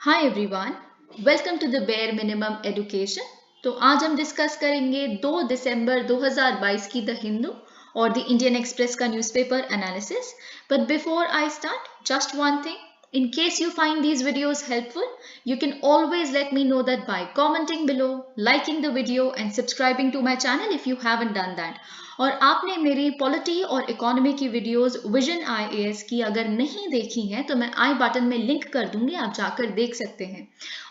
Hi everyone, welcome to the bare minimum education. तो आज हम डिस्कस करेंगे 2 दिसंबर 2022 की द हिंदू और द इंडियन एक्सप्रेस का newspaper analysis. But before I start, just one thing. In case you find these videos helpful, you can always let me know that by commenting below, liking the video and subscribing to my channel if you haven't done that. और आपने मेरी polity और economy की videos vision IAS की अगर नहीं देखी हैं तो मैं आई बटन में लिंक कर दूंगी, आप जाकर देख सकते हैं।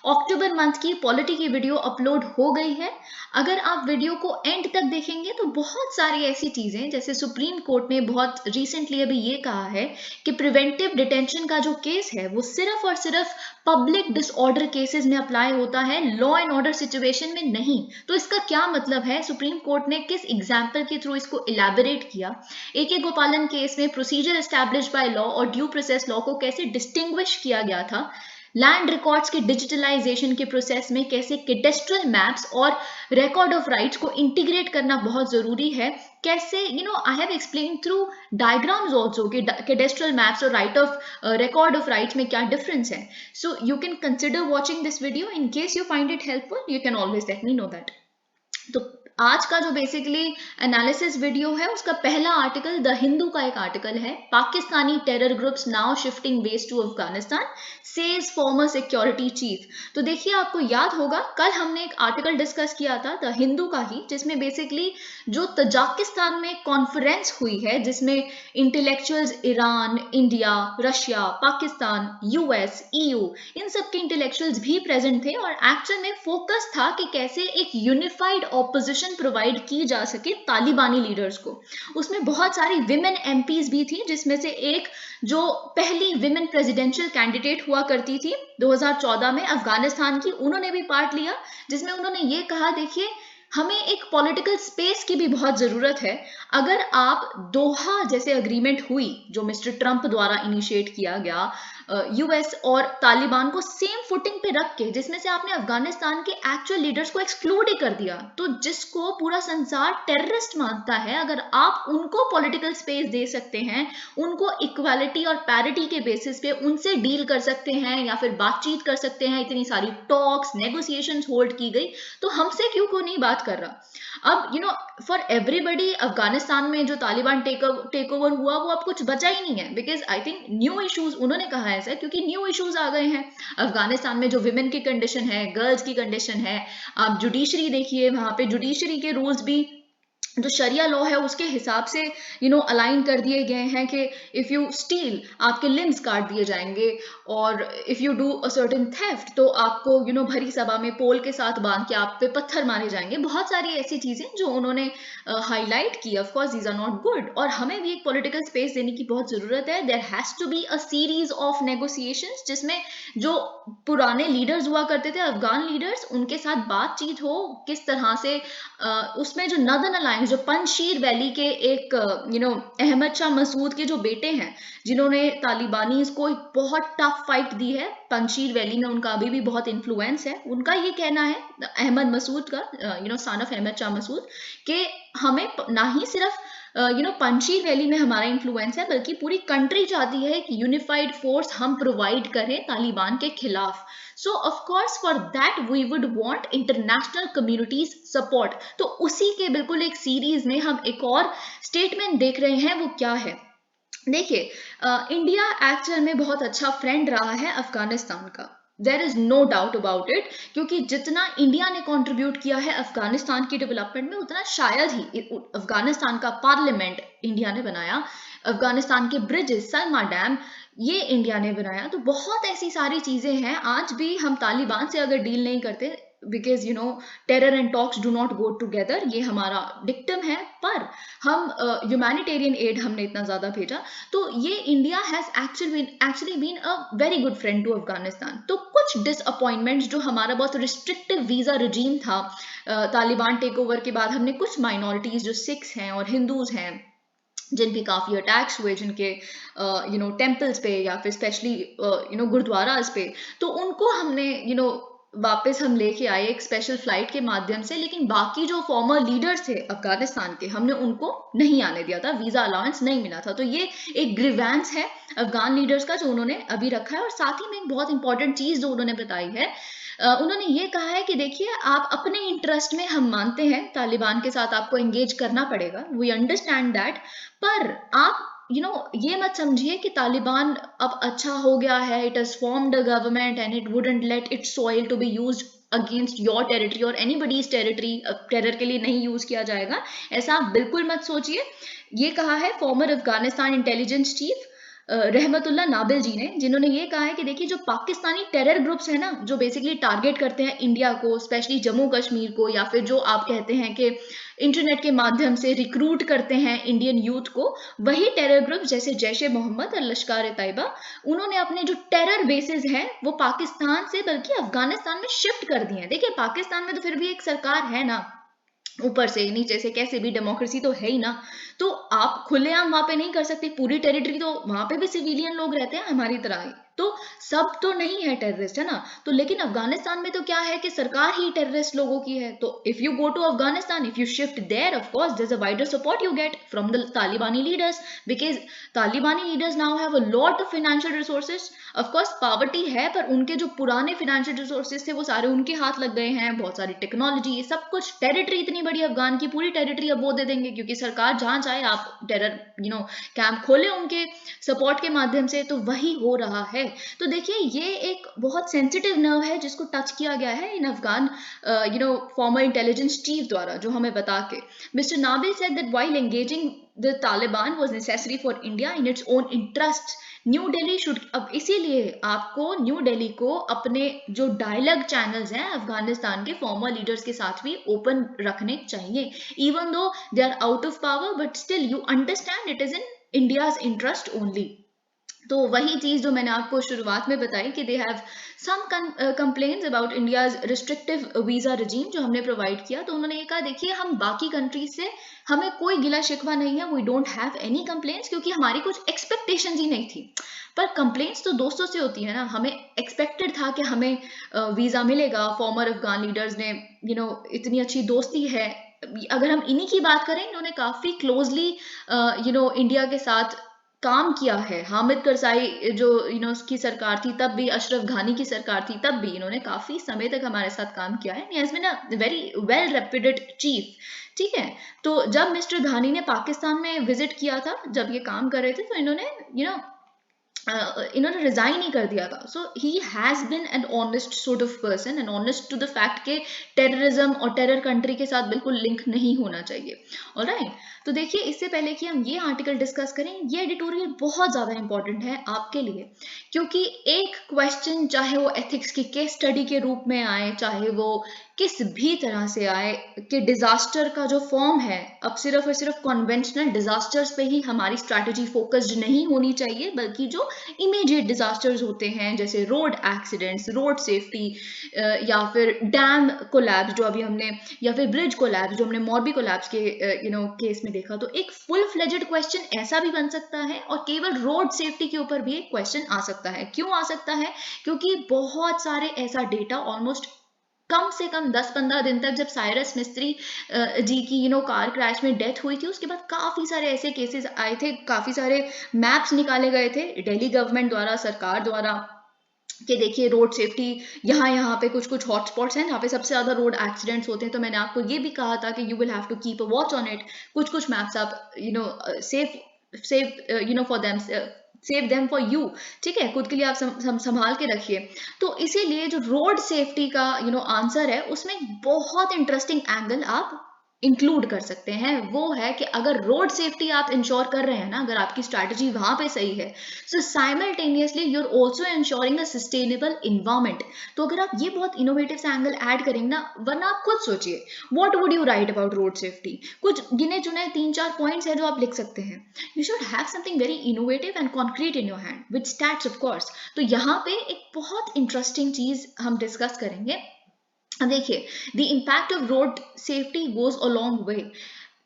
अक्टूबर मंथ की पॉलिटी की वीडियो अपलोड हो गई है। अगर आप वीडियो को एंड तक देखेंगे तो बहुत सारी ऐसी चीजें, जैसे सुप्रीम कोर्ट ने बहुत रिसेंटली अभी ये कहा है कि प्रिवेंटिव डिटेंशन का जो केस है वो सिर्फ और सिर्फ पब्लिक डिसऑर्डर केसेस में अप्लाई होता है, लॉ एंड ऑर्डर सिचुएशन में नहीं। तो इसका क्या मतलब है, सुप्रीम कोर्ट ने किस एग्जाम्पल के थ्रू इसको इलेबोरेट किया। ए गोपालन केस में प्रोसीजर एस्टैब्लिश बाय लॉ और ड्यू प्रोसेस लॉ को कैसे डिस्टिंग्विश किया गया था। लैंड रिकॉर्ड्स के डिजिटलाइजेशन के प्रोसेस में कैसे कैडेस्ट्रल मैप्स और रिकॉर्ड ऑफ राइट्स को इंटीग्रेट करना बहुत जरूरी है। कैसे I have explain through diagrams also कि कैडेस्ट्रल मैप्स और right of record of rights में क्या डिफरेंस है। So you can consider watching this video. In case you find it helpful, you can always let me know that. तो आज का जो basically analysis video है उसका पहला आर्टिकल द हिंदू का एक आर्टिकल है, Pakistani terror groups now shifting base to Afghanistan says former security chief. तो देखिए, आपको याद होगा कल हमने एक आर्टिकल डिस्कस किया था द हिंदू का ही, जिसमें बेसिकली जो तजाकिस्तान में कॉन्फ्रेंस हुई है जिसमें intellectuals Iran, India, Russia, Pakistan, US, EU, इन सब के इंटेलेक्चुअल्स भी प्रेजेंट थे और एक्चुअल में फोकस था कि कैसे एक यूनिफाइड ऑपोजिशन प्रोवाइड की जा सके तालिबानी लीडर्स को। उसमें बहुत सारी विमेन एमपीज भी थी, जिसमें से एक जो पहली विमेन प्रेसिडेंशियल कैंडिडेट हुआ करती थी 2014 में अफगानिस्तान की, उन्होंने भी पार्ट लिया, जिसमें उन्होंने ये कहा, देखिए हमें एक पॉलिटिकल स्पेस की भी बहुत जरूरत है। अगर आप दोहा जैसे अग्रीमेंट हुई जो मिस्टर ट्रंप द्वारा इनिशिएट किया गया यूएस और तालिबान को सेम फुटिंग पे रख के, जिसमें से आपने अफगानिस्तान के एक्चुअल लीडर्स को एक्सक्लूड ही कर दिया, तो जिसको पूरा संसार टेररिस्ट मानता है, अगर आप उनको पॉलिटिकल स्पेस दे सकते हैं, उनको इक्वालिटी और पैरिटी के बेसिस पे उनसे डील कर सकते हैं या फिर बातचीत कर सकते हैं, इतनी सारी टॉक्स नेगोशिएशंस होल्ड की गई, तो हमसे क्यों को नहीं बात कर रहा। अब फॉर एवरीबडी अफगानिस्तान में जो तालिबान टेक ओवर हुआ वो अब कुछ बचा ही नहीं है, because I think new issues, उन्होंने कहा है ऐसा क्योंकि न्यू इश्यूज आ गए हैं अफगानिस्तान में। जो विमेन की कंडीशन है, गर्ल्स की कंडीशन है, आप जुडिशरी देखिए, वहां पे जुडिशरी के रूल्स भी जो शरिया लॉ है उसके हिसाब से अलाइन कर दिए गए हैं कि इफ यू स्टील आपके लिम्स काट दिए जाएंगे, और if you do a certain theft तो आपको भरी सभा में पोल के साथ बांध के आप पे पत्थर मारे जाएंगे। बहुत सारी ऐसी चीजें जो उन्होंने हाईलाइट की। Of course these are not good और हमें भी एक पॉलिटिकल स्पेस देने की बहुत जरूरत है। There has to be a series of negotiations जिसमें जो पुराने लीडर्स हुआ करते थे, अफगान लीडर्स, उनके साथ बातचीत हो किस तरह से। उसमें जो नदन अलायंस, जो पंजशीर वैली के एक अहमद शाह मसूद के जो बेटे हैं, जिन्होंने तालिबानीज को एक बहुत टफ फाइट दी है पंजशीर वैली में, उनका अभी भी बहुत इन्फ्लुएंस है। उनका ये कहना है, अहमद मसूद का, सन ऑफ अहमद शाह मसूद, कि हमें ना ही सिर्फ पंजशीर वैली में हमारा इन्फ्लुएंस है, बल्कि पूरी कंट्री चाहती है कि यूनिफाइड फोर्स हम प्रोवाइड करें तालिबान के खिलाफ। So of course for that we would want international communities support। तो उसी के बिल्कुल एक सीरीज में हम एक और स्टेटमेंट देख रहे हैं, वो क्या है। देखिए, इंडिया एक्चुअल में बहुत अच्छा फ्रेंड रहा है अफगानिस्तान का, there is no doubt about it, क्योंकि जितना इंडिया ने कंट्रीब्यूट किया है अफगानिस्तान की डेवलपमेंट में, उतना शायद ही अफगानिस्तान का पार्लियामेंट इंडिया ने बनाया, अफगानिस्तान के ब्रिजेस, सलमा डैम, ये इंडिया ने बनाया। तो बहुत ऐसी सारी चीजें हैं। आज भी हम तालिबान से अगर डील नहीं करते, because terror and talks do not go together, ये हमारा डिक्टम है, पर हम ह्यूमैनिटेरियन एड हमने इतना ज्यादा भेजा, तो ये India has actually been a very good friend to Afghanistan. तो कुछ डिसअपॉइंटमेंट्स, जो हमारा बहुत रिस्ट्रिक्टिव वीजा रिजीम था तालिबान टेक ओवर के बाद, हमने कुछ माइनॉरिटीज जो सिख्स हैं और हिंदूज हैं, जिन पे काफी अटैक्स हुए, जिनके टेम्पल्स पे या फिर स्पेशली गुरुद्वाराज पे, तो उनको हमने वापस हम लेके आए एक स्पेशल फ्लाइट के माध्यम से, लेकिन बाकी जो फॉर्मर लीडर्स थे अफगानिस्तान के, हमने उनको नहीं आने दिया था, वीजा अलाउंस नहीं मिला था। तो ये एक ग्रीवेंस है अफगान लीडर्स का जो उन्होंने अभी रखा है। और साथ ही में एक बहुत इंपॉर्टेंट चीज जो उन्होंने बताई है, उन्होंने ये कहा है कि देखिए, आप अपने इंटरेस्ट में, हम मानते हैं तालिबान के साथ आपको एंगेज करना पड़ेगा, वी अंडरस्टैंड दैट, पर आप ये मत समझिए कि तालिबान अब अच्छा हो गया है, it has formed a government and it wouldn't let its soil to be used against your territory और एनीबडीज टेरिटरी, टेरर के लिए नहीं यूज किया जाएगा, ऐसा आप बिल्कुल मत सोचिए। ये कहा है फॉर्मर अफगानिस्तान इंटेलिजेंस चीफ रहमतुल्लाह नाबिल जी ने, जिन्होंने ये कहा है कि देखिए, जो पाकिस्तानी टेरर ग्रुप्स हैं ना, जो बेसिकली टारगेट करते हैं इंडिया को, स्पेशली जम्मू कश्मीर को, या फिर जो आप कहते हैं कि इंटरनेट के माध्यम से रिक्रूट करते हैं इंडियन यूथ को, वही टेरर ग्रुप जैसे जैश ए मोहम्मद और लश्कर ए तैयबा, उन्होंने अपने जो टेरर बेसिस हैं वो पाकिस्तान से बल्कि अफगानिस्तान में शिफ्ट कर दिए हैं। देखिए, पाकिस्तान में तो फिर भी एक सरकार है ना, ऊपर से नीचे से कैसे भी डेमोक्रेसी तो है ही ना, तो आप खुलेआम वहां पे नहीं कर सकते, पूरी टेरिटरी तो वहां पे भी सिविलियन लोग रहते हैं हमारी तरह ही, तो सब तो नहीं है टेररिस्ट, है ना। तो लेकिन अफगानिस्तान में तो क्या है कि सरकार ही टेररिस्ट लोगों की है। तो if you go to Afghanistan, if you shift there, of course there is a wider support you get from the Talibani leaders, because Talibani leaders now have a lot of financial resources. Of course poverty है, पर उनके जो पुराने financial resources थे वो सारे उनके हाथ लग गए हैं, बहुत सारी टेक्नोलॉजी, ये सब कुछ, टेरिटरी इतनी बड़ी अफगान की पूरी टेरिटरी अब वो दे देंगे, क्योंकि सरकार जहां चाहे आप टेरर कैंप खोले उनके सपोर्ट के माध्यम से, तो वही हो रहा है। तो देखिए, ये एक बहुत सेंसिटिव नर्व है जिसको टच किया गया है इन अफगान फॉर्मर इंटेलिजेंस चीफ द्वारा, जो हमें बता के mister Nabil said that while engaging the Taliban was necessary for India in its own interest, New Delhi should, अब इसीलिए आपको न्यू दिल्ली को अपने जो डायलॉग चैनल्स हैं अफगानिस्तान के फॉर्मर लीडर्स के साथ भी ओपन रखने चाहिए, even though they are out of power, but still you understand it is in India's interest only. तो वही चीज जो मैंने आपको शुरुआत में बताई कि they have some complaints about India's restrictive visa regime जो हमने प्रोवाइड किया, तो उन्होंने ये कहा, देखिए, हम बाकी कंट्रीज से हमें कोई गिला शिकवा नहीं है, we don't have any complaints, क्योंकि हमारी कुछ एक्सपेक्टेशंस ही नहीं थी। पर कंप्लेंट्स तो दोस्तों से होती है ना, हमें एक्सपेक्टेड था कि हमें वीजा मिलेगा, फॉर्मर अफगान लीडर्स ने इतनी अच्छी दोस्ती है। अगर हम इन्हीं की बात करें, इन्होंने काफी क्लोजली इंडिया के साथ काम किया है। हामिद करजाई जो की सरकार थी तब भी, अशरफ घानी की सरकार थी तब भी, इन्होंने काफी समय तक हमारे साथ काम किया है। He has been a very well reputed chief, ठीक है। तो जब मिस्टर घानी ने पाकिस्तान में विजिट किया था, जब ये काम कर रहे थे, तो इन्होंने रिजाइन ही कर दिया था। So he has been an honest sort of person and honest to the fact के टेररिज्म और टेरर कंट्री के साथ बिल्कुल लिंक नहीं होना चाहिए। ऑलराइट, तो देखिए, इससे पहले कि हम ये आर्टिकल डिस्कस करें, ये एडिटोरियल बहुत ज्यादा इंपॉर्टेंट है आपके लिए, क्योंकि एक क्वेश्चन, चाहे वो एथिक्स की केस स्टडी के रूप में आए, चाहे वो किस भी तरह से आए, कि डिजास्टर का जो फॉर्म है, अब सिर्फ और सिर्फ कन्वेंशनल डिजास्टर्स पे ही हमारी स्ट्रैटेजी फोकस्ड नहीं होनी चाहिए, बल्कि जो इमीडिएट डिजास्टर्स होते हैं, जैसे रोड एक्सीडेंट्स, रोड सेफ्टी, या फिर डैम कोलैप्स जो अभी हमने, या फिर ब्रिज कोलैप्स जो हमने मोरबी कोलैप्स के केस में देखा, तो एक फुल फ्लेजेड क्वेश्चन ऐसा भी बन सकता है, और केवल रोड सेफ्टी के ऊपर भी एक क्वेश्चन आ सकता है। क्यों आ सकता है? क्योंकि बहुत सारे ऐसा डेटा, ऑलमोस्ट कम से कम 10-15 दिन तक, जब साइरस मिस्त्री जी की कार क्रैश में डेथ हुई थी, उसके बाद काफी सारे ऐसे केसेस आए थे, काफी सारे मैप्स निकाले गए थे दिल्ली गवर्नमेंट द्वारा, सरकार द्वारा, कि देखिए, रोड सेफ्टी यहाँ पे कुछ हॉटस्पॉट्स हैं जहाँ पे सबसे ज्यादा रोड एक्सीडेंट्स होते हैं। तो मैंने आपको ये भी कहा था कि you will have to keep a watch on it, कुछ मैप्स आप save for them, save them for you, ठीक है, खुद के लिए आप संभाल के रखिए। तो इसीलिए जो रोड सेफ्टी का आंसर है, उसमें बहुत इंटरेस्टिंग एंगल आप इंक्लूड कर सकते हैं। वो है कि अगर रोड सेफ्टी आप इंश्योर कर रहे हैं ना, अगर आपकी स्ट्रैटेजी वहां पे सही है, so simultaneously you are also ensuring a sustainable environment. तो अगर आप ये बहुत इनोवेटिव से एंगल ऐड करेंगे ना, वरना आप खुद सोचिए, what would you right about road safety? कुछ गिने चुने 3-4 पॉइंट्स है जो आप लिख सकते हैं। You should have something very innovative and concrete in your hand with stats, of course. तो यहाँ पे एक बहुत इंटरेस्टिंग चीज हम डिस्कस करेंगे। देखिए, the impact of road safety goes a long way.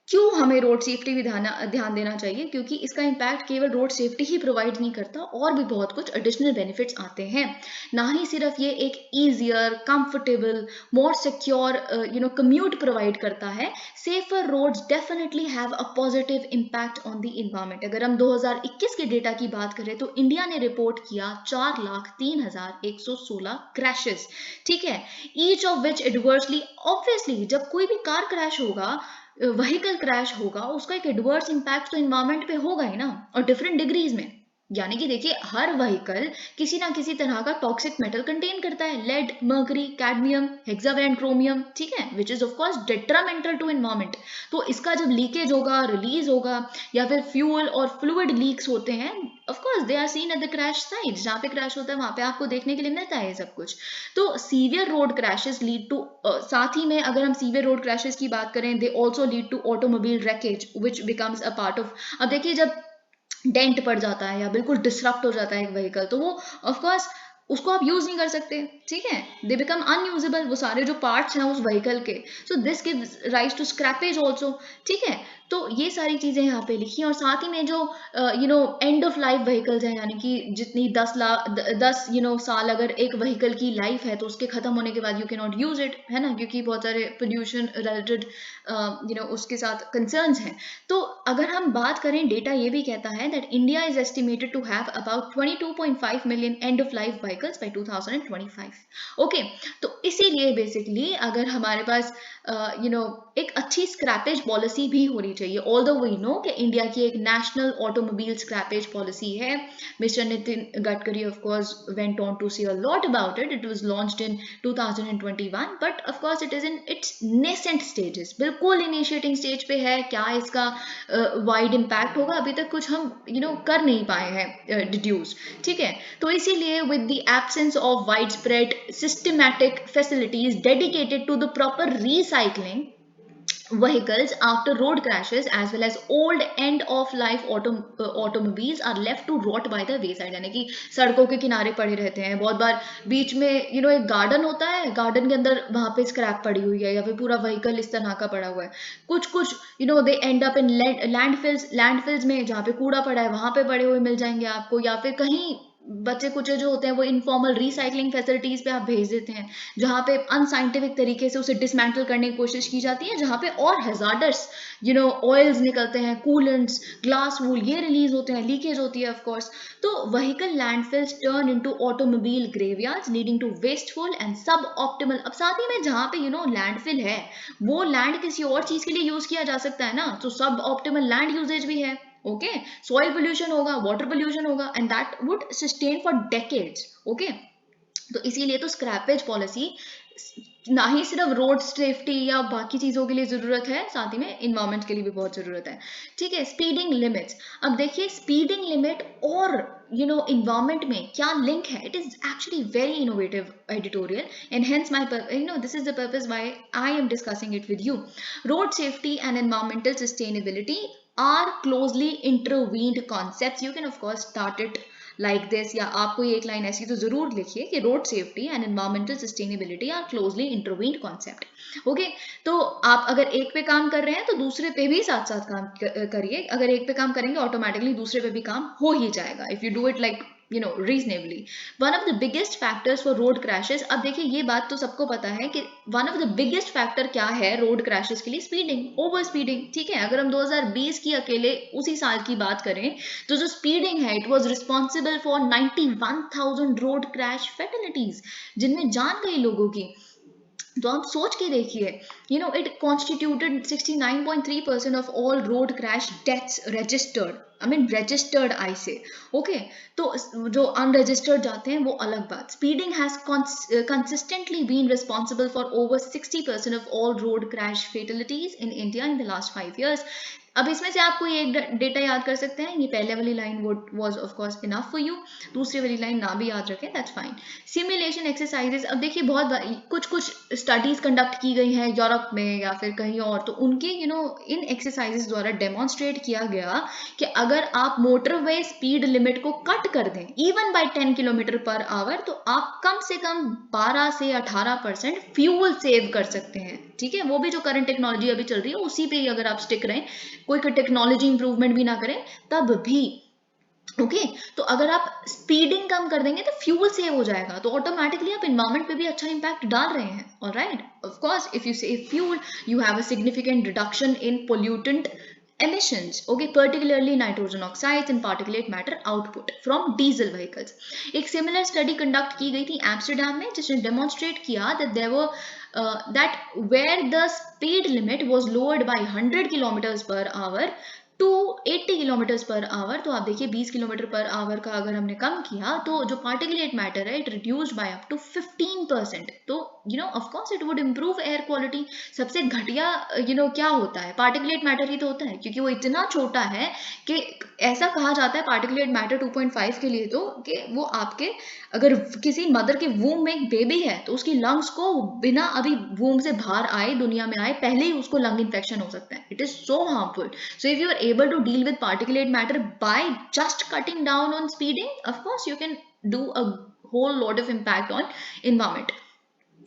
क्यों हमें रोड सेफ्टी भी ध्यान देना चाहिए, क्योंकि इसका इम्पैक्ट केवल रोड सेफ्टी ही प्रोवाइड नहीं करता, और भी बहुत कुछ एडिशनल बेनिफिट्स आते हैं। ना ही सिर्फ ये एक easier, comfortable, more secure commute provide करता है, safer roads definitely have a positive impact on the environment. अगर हम 2021 के डेटा की बात करें तो इंडिया ने रिपोर्ट किया 4,03,116 क्रैशेस, ठीक है, each of which adversely, obviously जब कोई भी कार क्रैश होगा, व्हीकल क्रैश होगा, उसका एक एडवर्स इम्पैक्ट तो एनवायरमेंट पे होगा ही ना, और डिफरेंट डिग्रीज में। यानी कि देखिए, हर व्हीकल किसी ना किसी तरह का टॉक्सिक मेटल कंटेन करता है, lead, mercury, cadmium, hexavalent chromium, ठीक है, which is of course detrimental to environment. तो इसका जब लीकेज होगा, रिलीज होगा, या फिर फ्यूल और फ्लूइड लीक्स होते हैं, of course they are seen at the crash site, जहाँ पे क्रैश होता है वहां पे आपको देखने के लिए मिलता है ये सब कुछ। तो severe road crashes lead to, साथ ही में अगर हम सीवियर रोड क्रैशेस की बात करें, they also lead to automobile wreckage which becomes a part of, अब देखिए जब डेंट पड़ जाता है या बिल्कुल डिसरप्ट हो जाता है एक व्हीकल, तो वो ऑफ कोर्स उसको आप यूज नहीं कर सकते, ठीक है, दे बिकम अनयूजेबल, वो सारे जो पार्ट्स हैं उस व्हीकल के। So this gives rise to scrappage also, ठीक है। तो ये सारी चीजें यहाँ पे लिखी हैं, और साथ ही में जो एंड ऑफ लाइफ व्हीकल्स हैं, यानी कि जितनी 10 साल अगर एक व्हीकल की लाइफ है, तो उसके खत्म होने के बाद you can not use it, है ना, क्योंकि बहुत सारे पोल्यूशन रिलेटेड उसके साथ कंसर्न्स हैं। तो अगर हम बात करें, डेटा ये भी कहता है that India is estimated to have about 22.5 million end of life vehicles by 2025। Okay, तो इसीलिए बेसिकली अगर हमारे पास एक अच्छी स्क्रैपेज पॉलिसी भी होनी चाहिए, ऑल्दो वी नो कि इंडिया की एक नेशनल ऑटोमोबाइल स्क्रैपेज पॉलिसी है। Mister Nitin Gadkari of course went on to say a lot about it, it was launched in 2021, but of course it is in its nascent stages, बिल्कुल initiating stage पे है। क्या इसका wide impact होगा, अभी तक कुछ हम कर नहीं पाए हैं डिड्यूस, ठीक है। तो इसीलिए with the absence of widespread systematic facilities dedicated to the proper recycling vehicles after road crashes as well as old end of life automobiles are left to rot by the wayside, यानी कि सड़कों के किनारे पड़े रहते हैं। बहुत बार बीच में एक गार्डन होता है, गार्डन के अंदर वहां पे स्क्रैप पड़ी हुई है, या फिर पूरा व्हीकल इस तरह का पड़ा हुआ है। कुछ कुछ दे एंड अप इन लैंडफिल्स में, जहाँ पे कूड़ा पड़ा है वहां पे पड़े हुए मिल जाएंगे आपको, या फिर कहीं बच्चे कुछ जो होते हैं वो इनफॉर्मल रिसाइकलिंग फैसिलिटीज पे आप भेज देते हैं, जहाँ पे अनसाइंटिफिक तरीके से उसे डिसमेंटल करने की कोशिश की जाती है, जहाँ पे और हैजार्डस ऑयल्स निकलते हैं, कूलेंट्स, ग्लास वूल, ये रिलीज होते हैं, लीकेज होती है ऑफ कोर्स। तो vehicle landfills turn into automobile graveyards leading to wasteful and suboptimal. अब साथ ही में जहाँ पे लैंडफिल है, वो लैंड किसी और चीज के लिए यूज किया जा सकता है ना, तो सब ऑप्टिमल लैंड यूजेज भी है। ओके, सॉइल पोल्यूशन होगा, वाटर पोल्यूशन होगा, and that would sustain for decades. Okay, तो इसीलिए तो स्क्रैपेज पॉलिसी ना ही सिर्फ रोड सेफ्टी या बाकी चीजों के लिए जरूरत है, साथ ही में इन्वायरमेंट के लिए भी बहुत जरूरत है, ठीक है। स्पीडिंग लिमिट्स, अब देखिए स्पीडिंग लिमिट और इन्वायरमेंट में क्या लिंक है, it is actually very innovative editorial, and hence my this is the purpose why I am discussing it with you. Road safety and environmental sustainability are closely intervened concepts. You can of course start it like this, या आप कोई एक line ऐसी तो जरूर लिखिए कि road safety and environmental sustainability are closely intertwined concept. Okay, तो आप अगर एक पे काम कर रहे हैं तो दूसरे पे भी साथ साथ काम करिए, अगर एक पे काम करेंगे ऑटोमेटिकली दूसरे पे भी काम हो ही जाएगा, if you do it like reasonably. One of the biggest factors for road crashes, अब देखिए ये बात तो सबको पता है कि one of the biggest factor क्या है road crashes के लिए, speeding, over speeding, ठीक है। अगर हम 2020 की अकेले उसी साल की बात करें, तो जो speeding है it was responsible for 91,000 road crash fatalities, जिनमें जान गई लोगों की। तो आप सोच के देखिए, it constituted 69.3% of all road crash deaths registered. I mean registered I say. Okay, तो जो unregistered जाते हैं वो अलग बात। Speeding has consistently been responsible for over 60% of all road crash fatalities in India in the last 5 years. अब इसमें से आप कोई एक डेटा याद कर सकते हैं, ये पहले वाली line was of course enough for you, दूसरी वाली लाइन ना भी याद रखें दैट्स फाइन। सिमुलेशन एक्सरसाइजेस, अब देखिए बहुत कुछ स्टडीज कंडक्ट की गई हैं यूरोप में या फिर कहीं और, तो उनके इन एक्सरसाइजेस द्वारा डेमोन्स्ट्रेट किया गया कि अगर आप मोटरवे स्पीड लिमिट को कट कर दें even bye 10 kilometre per hour, तो आप कम से कम 12 से 18% फ्यूल सेव कर सकते हैं। ठीक है, वो भी जो करंट टेक्नोलॉजी अभी चल रही है उसी पे ही अगर आप स्टिक रहें, कोई टेक्नोलॉजी इंप्रूवमेंट भी ना करें तब भी। ओके तो अगर आप स्पीडिंग कम कर देंगे तो फ्यूल सेव हो जाएगा, तो ऑटोमेटिकली आप इन्वायरमेंट पे भी अच्छा इंपैक्ट डाल रहे हैं। Alright, of course if you save fuel you have a significant reduction in pollutant emissions, okay, particularly nitrogen oxides and particulate matter output from diesel vehicles. एक similar study conduct की गई थी एम्स्टर्डम में, जिसने demonstrate किया that there were that where the speed limit was lowered by 100 kilometers per hour to 80 kilometre per hour, तो आप देखिए 20 किलोमीटर पर आवर का अगर हमने कम किया तो जो पार्टिकुलेट मैटर है it reduced by up to 15%। तो you know of course it would improve air quality. सबसे घटिया क्या होता है, पार्टिकुलेट मैटर ही तो होता है, क्योंकि वो इतना छोटा है कि ऐसा कहा जाता है पार्टिकुलेट मैटर 2.5 के लिए तो कि वो आपके अगर किसी मदर के वूम में एक बेबी है तो उसकी लंग्स को बिना अभी वूम से बाहर आए दुनिया में आए पहले ही उसको लंग इन्फेक्शन हो सकता है। It is so harmful. So if you are able to deal with particulate matter by just cutting down on speeding, of course you can do a whole lot of impact on environment.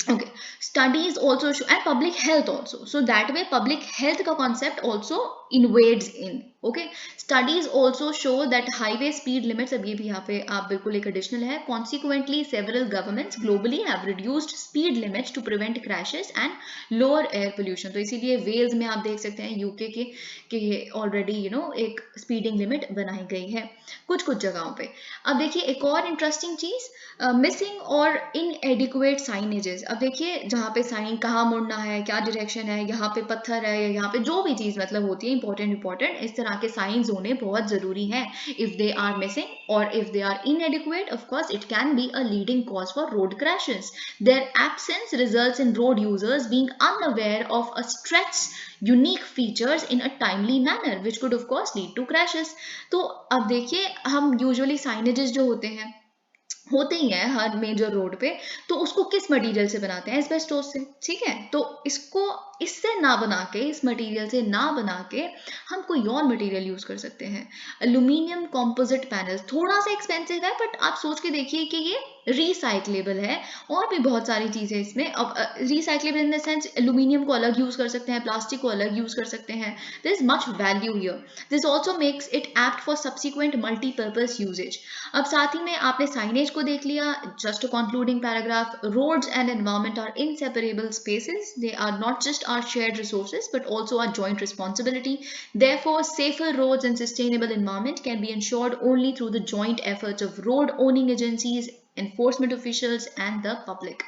Okay, studies also show and public health also, so that way public health का concept also invades in. Okay, studies also show that highway speed limits, अब ये भी यहाँ पे आप बिल्कुल एक additional है, consequently several governments globally have reduced speed limits to prevent crashes and lower air pollution. तो इसीलिए वेल्स में आप देख सकते हैं यूके के कि ऑलरेडी एक स्पीडिंग लिमिट बनाई गई है कुछ कुछ जगहों पे। अब देखिए एक और इंटरेस्टिंग चीज, मिसिंग और इनएडिक्वेट साइनेजेस। अब देखिए जहाँ पे साइन कहाँ मुड़ना है, क्या डायरेक्शन है, यहाँ पे पत्थर है या यहाँ पे जो भी चीज मतलब होती है इंपॉर्टेंट इस तरह के साइंस होने बहुत जरूरी हैं। इफ दे आर मिसिंग और if they are inadequate of course it can be a leading cause for road crashes. Their absence results in road users being unaware of a stretch's unique features in a timely manner, which could of course lead to crashes. तो अब देखिए हम usually signages जो होते ही हैं हर major road पे, तो उसको किस मटेरियल से बनाते हैं, एस्बेस्टोस से। ठीक है, तो इसको इससे ना बना के, इस मटेरियल से ना बना के हम कोई और मटेरियल यूज कर सकते हैं। एल्यूमिनियम कॉम्पोजिट पैनल्स थोड़ा सा एक्सपेंसिव है बट आप सोच के देखिए कि ये रिसाइक्लेबल है। और भी बहुत सारी चीजें इसमें, अब recyclable in the sense aluminium को अलग यूज कर सकते हैं, प्लास्टिक को अलग यूज कर सकते हैं। There is much value here. This also makes it apt for subsequent multipurpose usages. अब साथ ही में आपने साइनेज को देख लिया। Just concluding paragraph, roads and environment are inseparable spaces, they are not just our shared resources but also our joint responsibility. Therefore, safer roads and sustainable environment can be ensured only through the joint efforts of road owning agencies, enforcement officials and the public.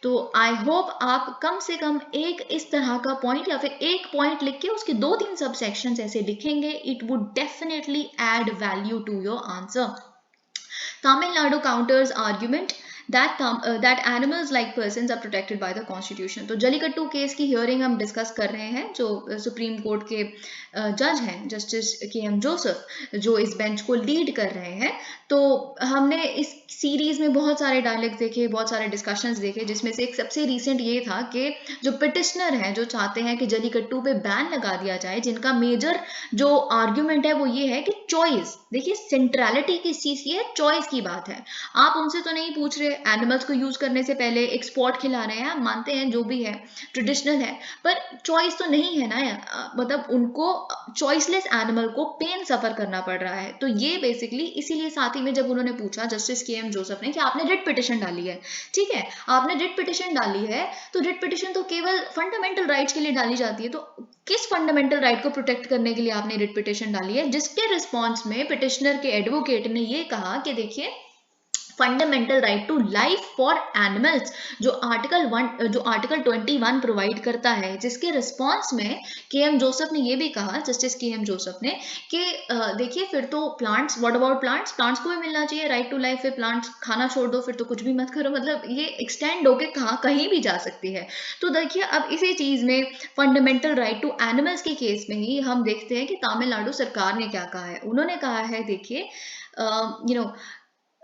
तो I hope आप कम से कम एक इस तरह का point या फिर एक पॉइंट लिख के उसके 2-3 सब सेक्शंस ऐसे लिखेंगे, it would definitely add value to your answer. Tamil Nadu counters argument that animals like persons are protected by the constitution. तो जलीकट्टू केस की हियरिंग हम डिस्कस कर रहे हैं, जो सुप्रीम कोर्ट के जज हैं जस्टिस के.एम. जोसेफ, जो इस बेंच को लीड कर रहे हैं। तो हमने इस सीरीज में बहुत सारे डायलॉग्स देखे, बहुत सारे डिस्कशंस देखे, जिसमें से एक सबसे रिसेंट ये था कि जो पिटिशनर हैं जो चाहते हैं कि जलीकट्टू पे बैन लगा दिया जाए, जिनका मेजर जो आर्ग्यूमेंट है वो ये है कि चॉइस, देखिए सेंट्रलिटी किस चीज की है, चॉइस की बात है। आप उनसे तो नहीं पूछ रहे एनिमल्स को यूज करने से पहले एक स्पॉट खिला रहे हैं, आप मानते हैं जो भी है ट्रेडिशनल है, पर चॉइस तो नहीं है ना, मतलब उनको चॉइसलेस एनिमल को पेन सफर करना पड़ रहा है। तो ये बेसिकली इसीलिए साथ ही में जब उन्होंने पूछा जस्टिस के.एम. जोसेफ ने कि आपने रिट पिटिशन डाली है, ठीक है, आपने रिट पिटिशन डाली है, तो रिट पिटिशन तो केवल फंडामेंटल राइट्स के लिए डाली जाती है, तो किस फंडामेंटल राइट को प्रोटेक्ट करने के लिए आपने रिट पिटिशन डाली है? जिसके रिस्पॉन्स में पिटिशनर के एडवोकेट ने ये कहा कि देखिए fundamental right to life for animals जो आर्टिकल 21 प्रोवाइड करता है, जिसके रिस्पॉन्स में के.एम. जोसेफ ने ये भी कहा, जस्टिस के.एम. जोसेफ ने, कि देखिए फिर तो plants, what about plants, plants को भी मिलना चाहिए राइट टू लाइफ, फिर प्लांट्स खाना छोड़ दो, फिर तो कुछ भी मत करो, मतलब ये एक्सटेंड होके कहीं भी जा सकती है। तो देखिए अब इसी चीज में फंडामेंटल राइट टू एनिमल्स के केस में ही हम देखते हैं कि तमिलनाडु सरकार ने क्या कहा है। उन्होंने कहा है देखिए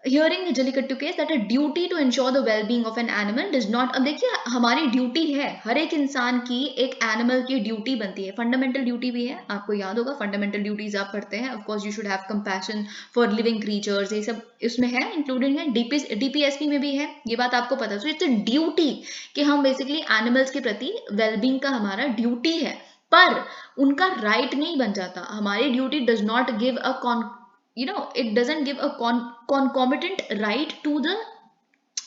hearing Jallikattu case that a duty to ensure the well being of an animal does not, अब देखिए हमारी ड्यूटी है, हर एक इंसान की एक एनिमल की ड्यूटी बनती है, फंडामेंटल ड्यूटी भी है, आपको याद होगा फंडामेंटल ड्यूटीज आप पढ़ते हैं, of course you should have compassion for living creatures, ये सब इसमें है, इंक्लूडिंग है, डीपीएसपी में भी है, ये बात आपको पता है। सो इट्स अ ड्यूटी कि हम बेसिकली एनिमल्स के प्रति वेलबींग का हमारा ड्यूटी है, पर उनका राइट नहीं बन जाता, हमारी duty does not give a it doesn't give a concomitant right to the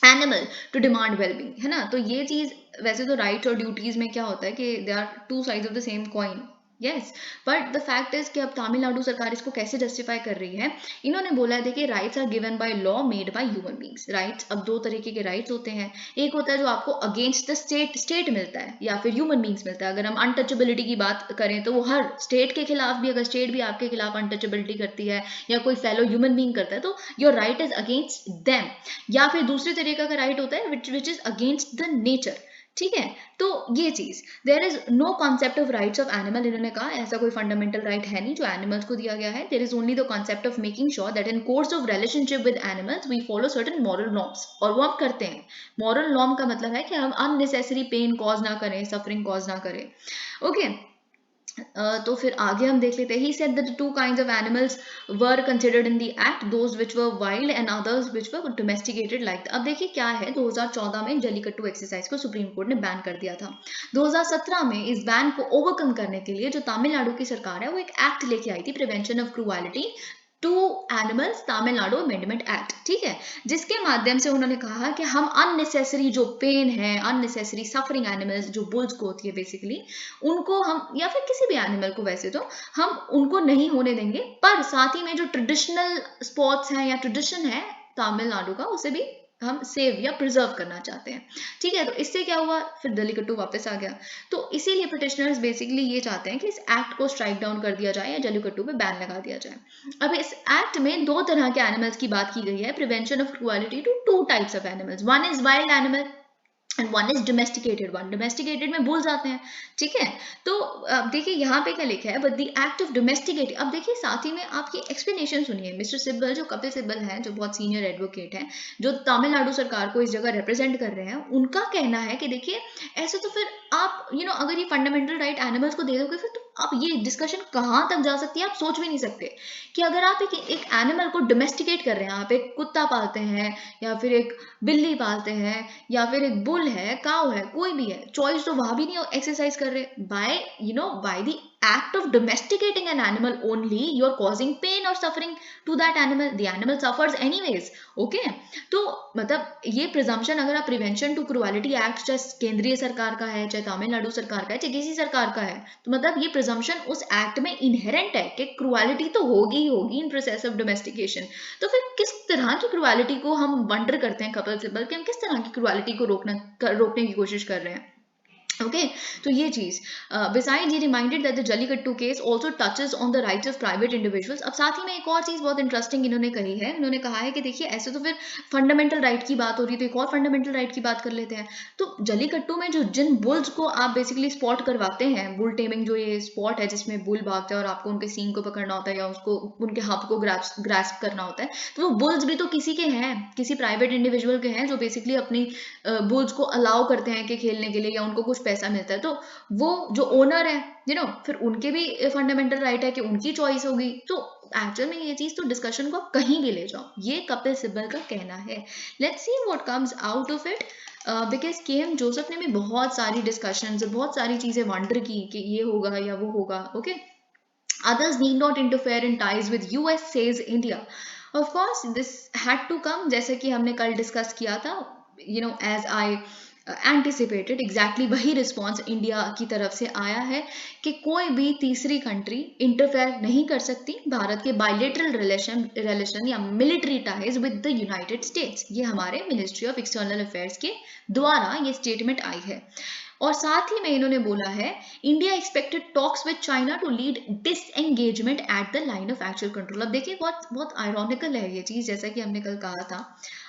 animal to demand wellbeing, है ना। तो ये चीज, वैसे तो राइट्स और ड्यूटीज में क्या होता है कि they are two sides of the same coin, yes, but the fact is कि अब तमिलनाडु सरकार इसको कैसे जस्टिफाई कर रही है। इन्होंने बोला है देखिए rights are given by law made by human beings. Rights, अब दो तरीके के राइट्स होते हैं, एक होता है जो आपको अगेंस्ट द स्टेट मिलता है या फिर ह्यूमन बींग्स मिलता है। अगर हम अनटचेबिलिटी की बात करें तो वो हर स्टेट के खिलाफ भी, अगर स्टेट भी आपके खिलाफ अनटचेबिलिटी करती है या कोई फेलो ह्यूमन बींग करता है तो your right is against them. या फिर दूसरे तरीके का राइट होता है which is against the nature, ठीक है। तो ये चीज, there is no concept of rights of animal, इन्होंने कहा ऐसा कोई फंडामेंटल राइट है नहीं जो एनिमल्स को दिया गया है। There is only the concept of making sure that in course of relationship with animals we follow certain moral norms, और वो हम करते हैं। मॉरल नॉर्म का मतलब है कि हम अननेसेसरी पेन कॉज ना करें, सफरिंग कॉज ना करें, ओके। तो फिर आगे हम देख लेते हैं। He said that the two kinds of animals were considered in the act, those which were wild and others which were domesticated like. अब देखिए क्या है, 2014 में जल्लीकट्टू एक्सरसाइज को सुप्रीम कोर्ट ने बैन कर दिया था। 2017 में इस बैन को ओवरकम करने के लिए जो तमिलनाडु की सरकार है वो एक एक्ट लेके आई थी, prevention of cruelty to animals Tamil Nadu amendment act, ठीक है, जिसके माध्यम से उन्होंने कहा कि हम अननेसेसरी जो पेन है, अननेसेसरी सफरिंग एनिमल्स जो बुल्स को होती है बेसिकली, उनको हम, या फिर किसी भी एनिमल को वैसे तो हम उनको नहीं होने देंगे, पर साथ ही में जो ट्रेडिशनल स्पॉट्स हैं या ट्रेडिशन है तमिलनाडु का उसे भी हम सेव या प्रिजर्व करना चाहते हैं, ठीक है। तो इससे क्या हुआ, फिर जल्लीकट्टू वापस आ गया। तो इसीलिए पिटिशनर्स बेसिकली ये चाहते हैं कि इस एक्ट को स्ट्राइक डाउन कर दिया जाए या जल्लीकट्टू पे बैन लगा दिया जाए। अब इस एक्ट में दो तरह के एनिमल्स की बात की गई है, prevention of cruelty to two types of animals, one is wild animal and one is domesticated one. Domesticated में बुल्स आते हैं, ठीक है। तो अब देखिए यहाँ पे क्या लिखा है, but the act of domesticate, अब देखिए साथ ही में आपकी एक्सप्लेनेशन सुनिए। मिस्टर सिब्बल, जो कपिल सिब्बल हैं, जो बहुत सीनियर एडवोकेट हैं, जो तमिलनाडु सरकार को इस जगह रिप्रेजेंट कर रहे हैं, उनका कहना है कि देखिए ऐसे तो फिर आप अगर ये फंडामेंटल राइट एनिमल्स को दे दोगे फिर तो आप ये डिस्कशन कहाँ तक जा सकती है, आप सोच भी नहीं सकते कि अगर आप एक एनिमल को डोमेस्टिकेट कर रहे हैं, आप एक कुत्ता पालते हैं या फिर एक बिल्ली पालते हैं या फिर एक बुल है, काऊ है, कोई भी है, चॉइस तो वहां भी नहीं एक्सरसाइज कर रहे, by the act of domesticating an animal only you are causing pain or suffering to that animal, the animal suffers anyways, okay। तो मतलब ये प्रिजम्पशन, अगर आप प्रिवेंशन टू क्रूएलिटी एक्ट चाहे केंद्रीय सरकार का है, चाहे तमिलनाडु सरकार का है, चाहे किसी सरकार का है, तो मतलब ये प्रिजम्पशन उस एक्ट में इनहेरेंट है कि क्रूएलिटी तो होगी ही होगी इन प्रोसेस ऑफ डोमेस्टिकेशन। तो फिर किस तरह की क्रूएलिटी को हम वंडर करते हैं कपिल सिब्बल कि हम किस तरह की क्रूएलिटी को रोकने की कोशिश कर रहे हैं, ओके। तो ये चीज, बिसाइड, ये reminded that the jallikattu case also touches on the rights of private individuals. अब साथ ही में एक और चीज बहुत इंटरेस्टिंग इन्होंने कही है, इन्होंने कहा है कि देखिए ऐसे तो फिर फंडामेंटल राइट की बात हो रही है, तो एक और फंडामेंटल राइट की बात कर लेते हैं। तो जल्लीकट्टू में जो जिन बुल्स को आप बेसिकली स्पॉट करवाते हैं, बुल टेमिंग जो ये स्पॉट है जिसमें बुल भागता है और आपको उनके सींग को पकड़ना होता है या उसको उनके हाथ को ग्रास्प करना होता है, तो वो बुल्स भी तो किसी के हैं, किसी प्राइवेट इंडिविजुअल के हैं जो बेसिकली अपनी बुल्स को अलाउ करते हैं कि खेलने के लिए या उनको कुछ पैसा मिलता है। तो वो जो ओनर है फिर उनके भी फंडामेंटल राइट है कि उनकी चॉइस होगी। तो एक्चुअल में ये चीज तो डिस्कशन को कहीं भी ले जाओ, ये कपिल सिब्बल का कहना है। Let's see what comes out of it, because KM. Joseph ने भी बहुत सारी डिस्कशन, बहुत सारी चीजें वंडर की कि ये होगा या वो होगा, okay. Others need not interfere in ties with US, says India. Of course, this had to come, जैसे कि हमने कल डिस्कस किया था, as I एंटिसिपेटेड, एग्जैक्टली वही रिस्पॉन्स इंडिया की तरफ से आया है कि कोई भी तीसरी कंट्री इंटरफेयर नहीं कर सकती भारत के बायलेटरल रिलेशन या military ties with the United states. ये हमारे मिनिस्ट्री ऑफ एक्सटर्नल अफेयर्स के द्वारा ये स्टेटमेंट आई है। और साथ ही में इन्होंने बोला है, India expected talks with China to lead disengagement at the line of actual control. अब देखिए बहुत बहुत आयरॉनिकल है ये चीज, जैसा कि हमने कल कहा था,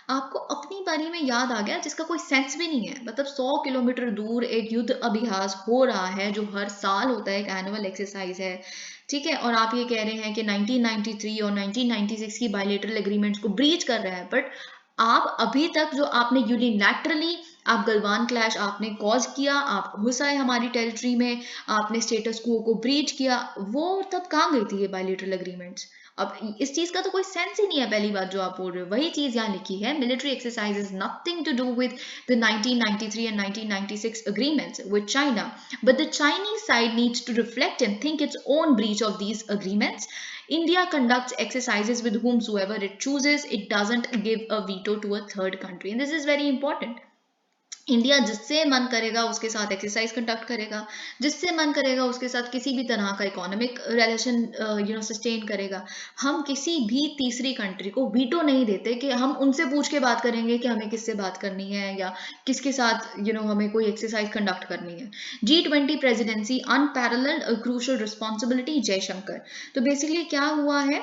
आपको अपनी बारी में याद आ गया जिसका कोई सेंस भी नहीं है। मतलब 100 किलोमीटर दूर एक युद्ध अभ्यास हो रहा है जो हर साल होता है, एक एनुअल एक्सरसाइज है, ठीक है, और आप ये कह रहे हैं कि 1993 और 1996 की बायलेटरल एग्रीमेंट्स को ब्रीच कर रहा है, बट आप अभी तक जो आपने यूनिलैटरली आप गलवान क्लैश आपने कॉज किया, आप घुस आए हमारी टेरिटरी में, आपने स्टेटस क्वो को ब्रीच किया, वो तब कहाँ गई थी ये बायलेटरल एग्रीमेंट्स? अब इस चीज का तो कोई सेंस ही नहीं है। पहली बात जो आप बोल रहे हो वही चीज यहाँ लिखी है, military exercise is nothing to do with the 1993 and 1996 agreements with China, but the Chinese side needs to reflect and think its own breach of these agreements. India conducts exercises with whomsoever it chooses. It doesn't give a veto to a third country, and this is very important. India जिससे मन करेगा उसके साथ exercise conduct करेगा, जिससे मन करेगा उसके साथ किसी भी तरह का इकोनॉमिक रिलेशन सस्टेन करेगा। हम किसी भी तीसरी कंट्री को वीटो नहीं देते कि हम उनसे पूछ के बात करेंगे कि हमें किससे बात करनी है या किसके साथ हमें कोई एक्सरसाइज कंडक्ट करनी है। G20 presidency unparalleled crucial responsibility, Jaishankar. तो बेसिकली क्या हुआ है,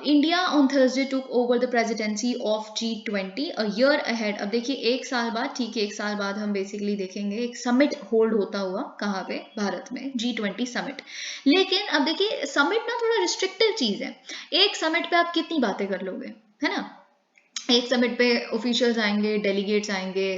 India on Thursday took over the presidency of G20 a year ahead. अब देखिए एक साल बाद, ठीक है, एक साल बाद हम बेसिकली देखेंगे एक समिट होल्ड होता हुआ कहाँ पे, भारत में, G20 समिट। लेकिन अब देखिए समिट ना थोड़ा रिस्ट्रिक्टिव चीज है। एक समिट पे आप कितनी बातें कर लोगे, है ना? एक समिट पे ऑफिशियल्स आएंगे, डेलीगेट्स आएंगे,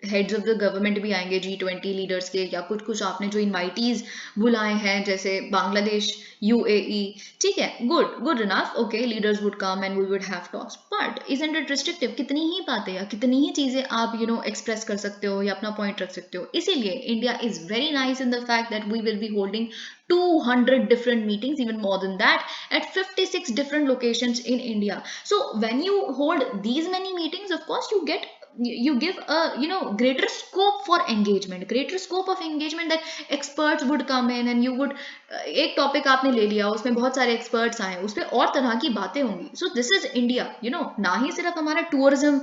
हेड्स ऑफ द गवर्नमेंट भी आएंगे G20 लीडर्स के, या कुछ कुछ आपने जो इनवाइटीज बुलाए हैं जैसे बांग्लादेश, UAE, ठीक है, good enough, okay, leaders would come and we would have talks, but isn't it restrictive? कितनी ही बातें या कितनी ही चीजें आप एक्सप्रेस कर सकते हो या अपना पॉइंट रख सकते हो। इसीलिए India is very nice in the fact that we will be holding 200 different meetings, even more than that, at 56 different locations in India. So when you hold these many meetings, of course you give a greater scope for engagement, greater scope of engagement, that experts would come in and you would एक topic आपने ले लिया, उसमें बहुत सारे experts आए, उस पर और तरह की बातें होंगी। सो दिस इज इंडिया, ना ही सिर्फ हमारा टूरिज्म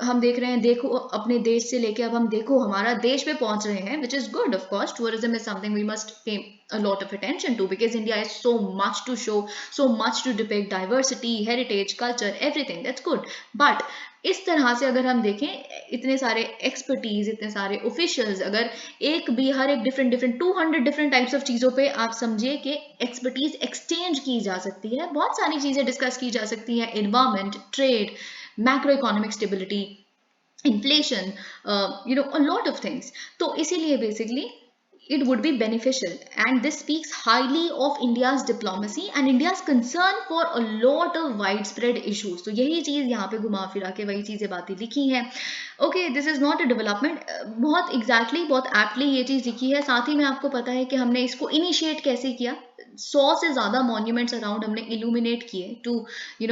हम देख रहे हैं, देखो अपने देश से लेके अब हम देखो हमारा देश पे पहुंच रहे हैं, which is good. Of course tourism is something we must pay a lot of attention to, because India has so much to show, so much to depict, diversity, heritage, culture, everything, that's good. But इस तरह से अगर हम देखें, इतने सारे expertise, इतने सारे ऑफिशियल्स, अगर एक भी हर एक डिफरेंट 200 डिफरेंट टाइप्स ऑफ चीज़ों पे आप समझिए कि एक्सपर्टीज एक्सचेंज की जा सकती है, बहुत सारी चीज़ें डिस्कस की जा सकती हैं, environment, trade, macro economic stability, inflation, a lot of things. तो इसीलिए basically it would be beneficial, and this speaks highly of India's diplomacy and India's concern for a lot of widespread issues. तो यही चीज़ यहाँ पे घुमा फिरा के वही चीज़ें बातें लिखी हैं। Okay, this is not a development, बहुत एग्जैक्टली बहुत एप्टली ये चीज़ लिखी है। साथ ही में आपको पता है कि हमने इसको इनिशिएट कैसे किया, 100 से ज़्यादा मॉन्यूमेंट्स अराउंड हमने इल्यूमिनेट किए टू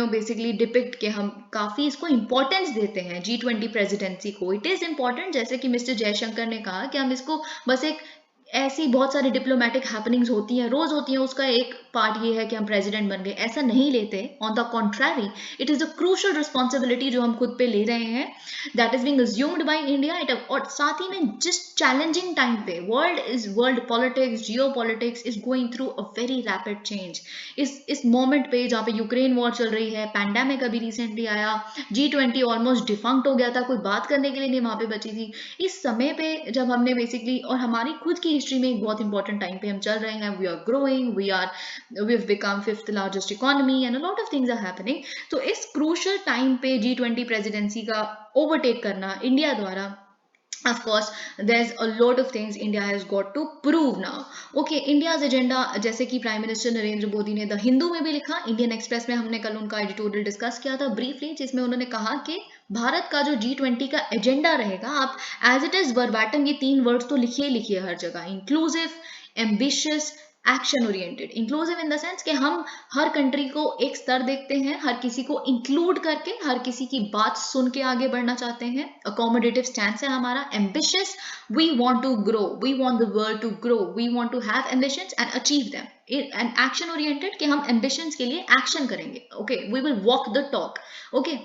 बेसिकली डिपिक्ट के हम काफ़ी इसको इंपॉर्टेंस देते हैं G20 प्रेसिडेंसी को। इट इज़ इम्पॉर्टेंट, जैसे कि मिस्टर जयशंकर ने कहा कि हम इसको बस एक ऐसी बहुत सारी डिप्लोमेटिक हैपनिंग्स होती हैं, रोज होती हैं, उसका एक पार्ट ये है कि हम प्रेसिडेंट बन गए, ऐसा नहीं लेते। On the contrary, it is a crucial responsibility जो हम खुद पे ले रहे हैं, that is being assumed by India. और साथ ही में जिस चैलेंजिंग टाइम पे world politics, Jio politics is going through a very rapid change, इस मोमेंट पे जहाँ पे यूक्रेन वॉर चल रही है, पैंडेमिक अभी रिसेंटली आया, G20 ऑलमोस्ट डिफंक्ट हो गया था, कोई बात करने के लिए नहीं वहां पे बची थी। इस समय पे जब हमने बेसिकली, और हमारी खुद की हिस्ट्री में एक बहुत इंपॉर्टेंट टाइम पे हम चल रहे हैं, we are growing, we've become 5th largest economy and a lot of things are happening. तो इस क्रूशियल टाइम पे G20 प्रेसिडेंसी का ओवरटेक करना इंडिया द्वारा, of course there's a lot of things India has got to prove now. Okay, India's agenda, जैसे कि prime minister Narendra Modi ने the Hindu में भी लिखा, इंडियन एक्सप्रेस में हमने कल उनका एडिटोरियल डिस्कस किया था ब्रीफली, जिसमें उन्होंने कहा कि भारत का जो G20 का एजेंडा रहेगा, आप एज इट इज वर्बैटम ये 3 वर्ड्स तो लिखिए हर जगह, inclusive, ambitious, action oriented. Inclusive in the sense कि हम हर कंट्री को एक स्तर देखते हैं, हर किसी को इंक्लूड करके हर किसी की बात सुन के आगे बढ़ना चाहते हैं, अकोमोडेटिव स्टैंस है हमारा। Ambitious, we want to grow, we want the world to grow, we want to have ambitions and achieve them. And action oriented कि हम एम्बिशंस के लिए एक्शन करेंगे, okay, we will walk the talk, okay.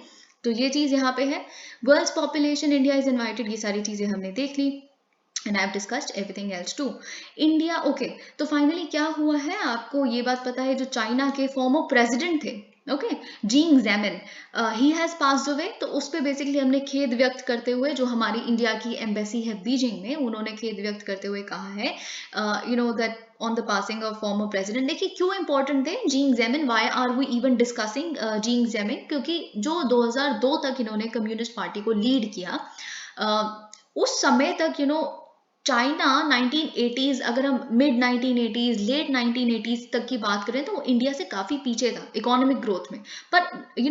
तो ये चीज यहाँ पे है। World's population, India is invited, ये सारी चीजें हमने देख ली, and I have discussed everything else too. India, okay, तो फाइनली क्या हुआ है, आपको ये बात पता है, जो चाइना के फॉर्मर प्रेसिडेंट थे, okay, Jiang Zemin, he has passed away. तो उस पे बेसिकली हमने खेद व्यक्त करते हुए, जो हमारी इंडिया की एम्बेसी है बीजिंग में, उन्होंने खेद व्यक्त करते हुए कहा है that on the passing of former president. देखिए क्यों इंपॉर्टेंट थे Jiang Zemin, why are we even discussing Jiang Zemin, क्योंकि जो 2002 तक इन्होंने कम्युनिस्ट पार्टी को लीड किया, उस समय तक चाइना 1980s, अगर हम मिड 1980s लेट 1980s तक की बात करें तो वो इंडिया से काफी पीछे था इकोनॉमिक ग्रोथ में। पर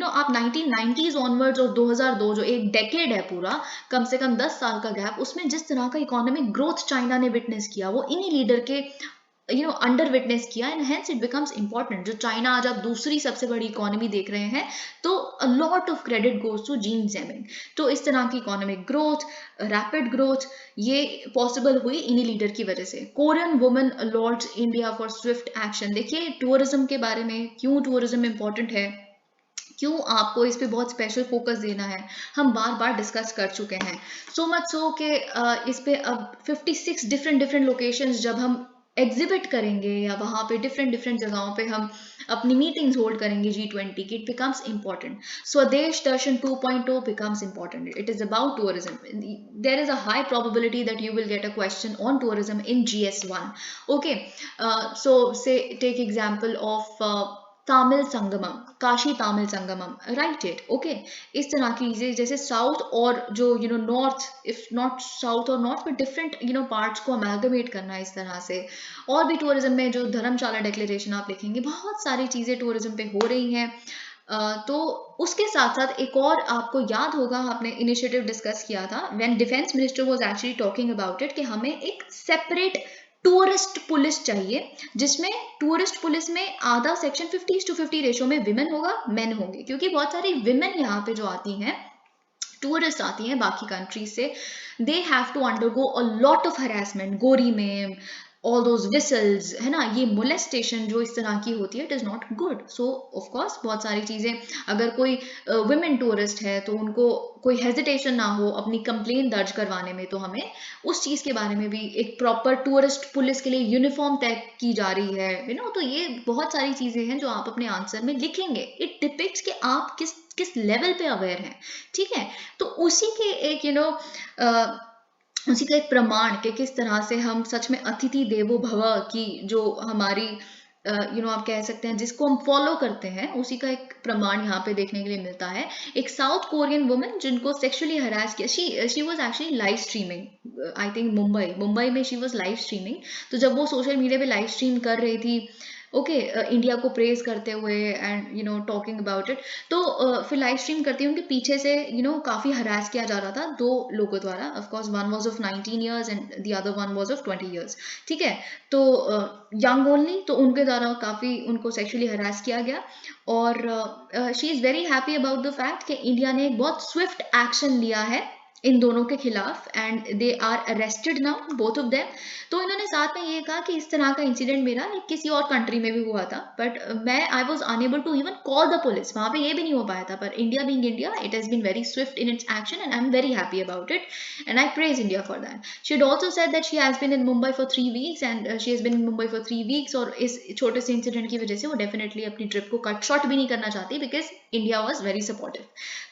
आप 1990s ऑनवर्ड्स और 2002 जो एक डेकेड है पूरा, कम से कम 10 साल का गैप, उसमें जिस तरह का इकोनॉमिक ग्रोथ चाइना ने विटनेस किया, वो इन्हीं लीडर के अंडर विटनेस किया, and hence it becomes important. जो चाइना आज आप दूसरी सबसे बड़ी इकोनॉमी देख रहे हैं, तो a lot of credit goes to जीन जेमिंग। तो इस तरह की इकोनॉमिक ग्रोथ, रैपिड ग्रोथ, ये पॉसिबल हुई इन्हीं लीडर की वजह से। Korean women lauds India for swift action. देखिए टूरिज्म के बारे में, क्यों टूरिज्म इंपॉर्टेंट है, क्यों आपको इस पे बहुत स्पेशल फोकस देना है, हम बार बार डिस्कस कर चुके हैं। सो मच सो कि इस पे अब 56 डिफरेंट लोकेशंस जब हम एग्जिबिट करेंगे, या वहाँ पे डिफरेंट जगहों पे हम अपनी मीटिंग्स होल्ड करेंगे G20 की, इट बिकम्स इंपॉर्टेंट। स्वदेश दर्शन 2.0 becomes important. It is about tourism. There is a high probability that you will get a question on tourism in GS1. Okay, so say take example of Tamil Sangamam, Kashi Tamil Sangamam, right it. Okay, इस तरह की चीजें, जैसे south और जो north, if not south और north, but different parts को amalgamate करना इस तरह से। और भी टूरिज्म में जो धर्मशाला डिक्लेरेशन आप लिखेंगे, बहुत सारी चीजें टूरिज्म पे हो रही हैं। तो उसके साथ साथ एक और आपको याद होगा, आपने इनिशिएटिव डिस्कस किया था when defence minister was actually talking about it, कि हमें एक सेपरेट टूरिस्ट पुलिस चाहिए, जिसमें टूरिस्ट पुलिस में आधा सेक्शन 50:50 रेशो में विमेन होगा, मेन होंगे, क्योंकि बहुत सारी विमेन यहाँ पे जो आती हैं, टूरिस्ट आती हैं बाकी कंट्री से, they have to undergo a lot of harassment, गोरी में ऑल दोज विसल्स, है ना, ये मोलेस्टेशन जो इस तरह की होती है, it is not good. So of course बहुत सारी चीज़ें, अगर कोई वुमेन टूरिस्ट है तो उनको कोई हेजिटेशन ना हो अपनी कंप्लेन दर्ज करवाने में, तो हमें उस चीज़ के बारे में भी एक प्रॉपर टूरिस्ट पुलिस के लिए यूनिफॉर्म तय की जा रही है, तो ये बहुत सारी चीज़ें हैं जो आप अपने आंसर में लिखेंगे। इट डिपिक्ट्स कि आप किस किस लेवल पे अवेयर हैं, ठीक है। तो उसी के एक उसी का एक प्रमाण कि किस तरह से हम सच में अतिथि देवो भव की जो हमारी आप कह सकते हैं जिसको हम फॉलो करते हैं, उसी का एक प्रमाण यहाँ पे देखने के लिए मिलता है। एक साउथ कोरियन वुमन जिनको सेक्सुअली हरास किया, she was actually live streaming, I think Mumbai में शी वाज लाइव स्ट्रीमिंग। तो जब वो सोशल मीडिया पे लाइव स्ट्रीम कर रही थी, ओके, इंडिया को प्रेज करते हुए एंड टॉकिंग अबाउट इट, तो फिर लाइव स्ट्रीम करती हूँ कि पीछे से काफ़ी हरास किया जा रहा था दो लोगों द्वारा। Of course one was of 19 years and the other one was of 20 years, ठीक है। तो यंग ओनली, तो उनके द्वारा काफ़ी उनको सेक्सुअली हरास किया गया, और she is very happy about the fact कि इंडिया ने एक बहुत स्विफ्ट एक्शन लिया है इन दोनों के खिलाफ, and they are arrested now both of them. तो इन्होंने साथ में ये कहा कि इस तरह का इंसिडेंट मेरा किसी और कंट्री में भी हुआ था, बट मैं I was unable to even call the police, वहाँ पे ये भी नहीं हो पाया था, पर India being India, it has been very swift in its action and I am very happy about it and I praise India for that. She had also said that she has been in Mumbai for 3 weeks and she has been in Mumbai for 3 weeks, और इस छोटे से incident की वजह से वो definitely अपनी trip को कट शॉर्ट भी नहीं करना चाहती, because India was very supportive.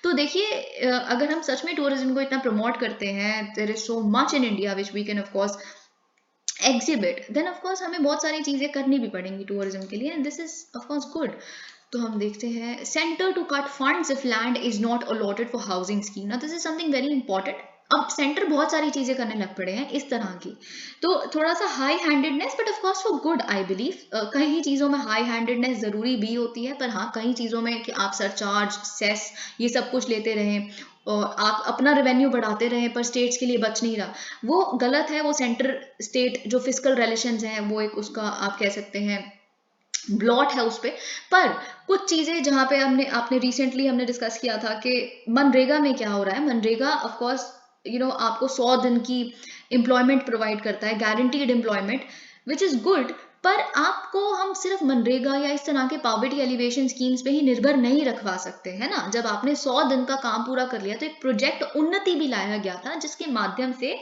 तो देखिए अगर हम सच में टूरिज्म को इतना प्रमोट करते हैं, there is so much in India which we can of course exhibit, then of course हमें बहुत सारी चीजें करनी भी पड़ेंगी टूरिज्म के लिए, and this is of course good। तो हम देखते हैं centre to cut funds if land is not allotted for housing scheme. ना this is something very important. अब सेंटर बहुत सारी चीजें करने लग पड़े हैं इस तरह की, तो थोड़ा सा high handedness, but of course for good I believe. कई चीजों में हाई हैंडेडनेस जरूरी भी होती है, पर हाँ कई चीजों में कि आप सरचार्ज, सेस, ये सब कुछ लेते रहें और आप अपना रेवेन्यू बढ़ाते रहें, पर स्टेट्स के लिए बच नहीं रहा, वो गलत है। वो सेंटर स्टेट जो फिस्कल रिलेशंस हैं, वो एक उसका आप कह सकते हैं ब्लॉट है उस पर कुछ चीजें जहाँ पे आपने रिसेंटली हमने डिस्कस किया था कि मनरेगा में क्या हो रहा है। मनरेगा ऑफ कोर्स आपको 100 दिन की एम्प्लॉयमेंट प्रोवाइड करता है, guaranteed employment, which is good, पर आपको हम सिर्फ मनरेगा या इस तरह के पॉवर्टी एलिवेशन स्कीम्स पे ही निर्भर नहीं रखवा सकते, है ना। जब आपने 100 दिन का काम पूरा कर लिया तो एक प्रोजेक्ट उन्नति भी लाया गया था, जिसके माध्यम से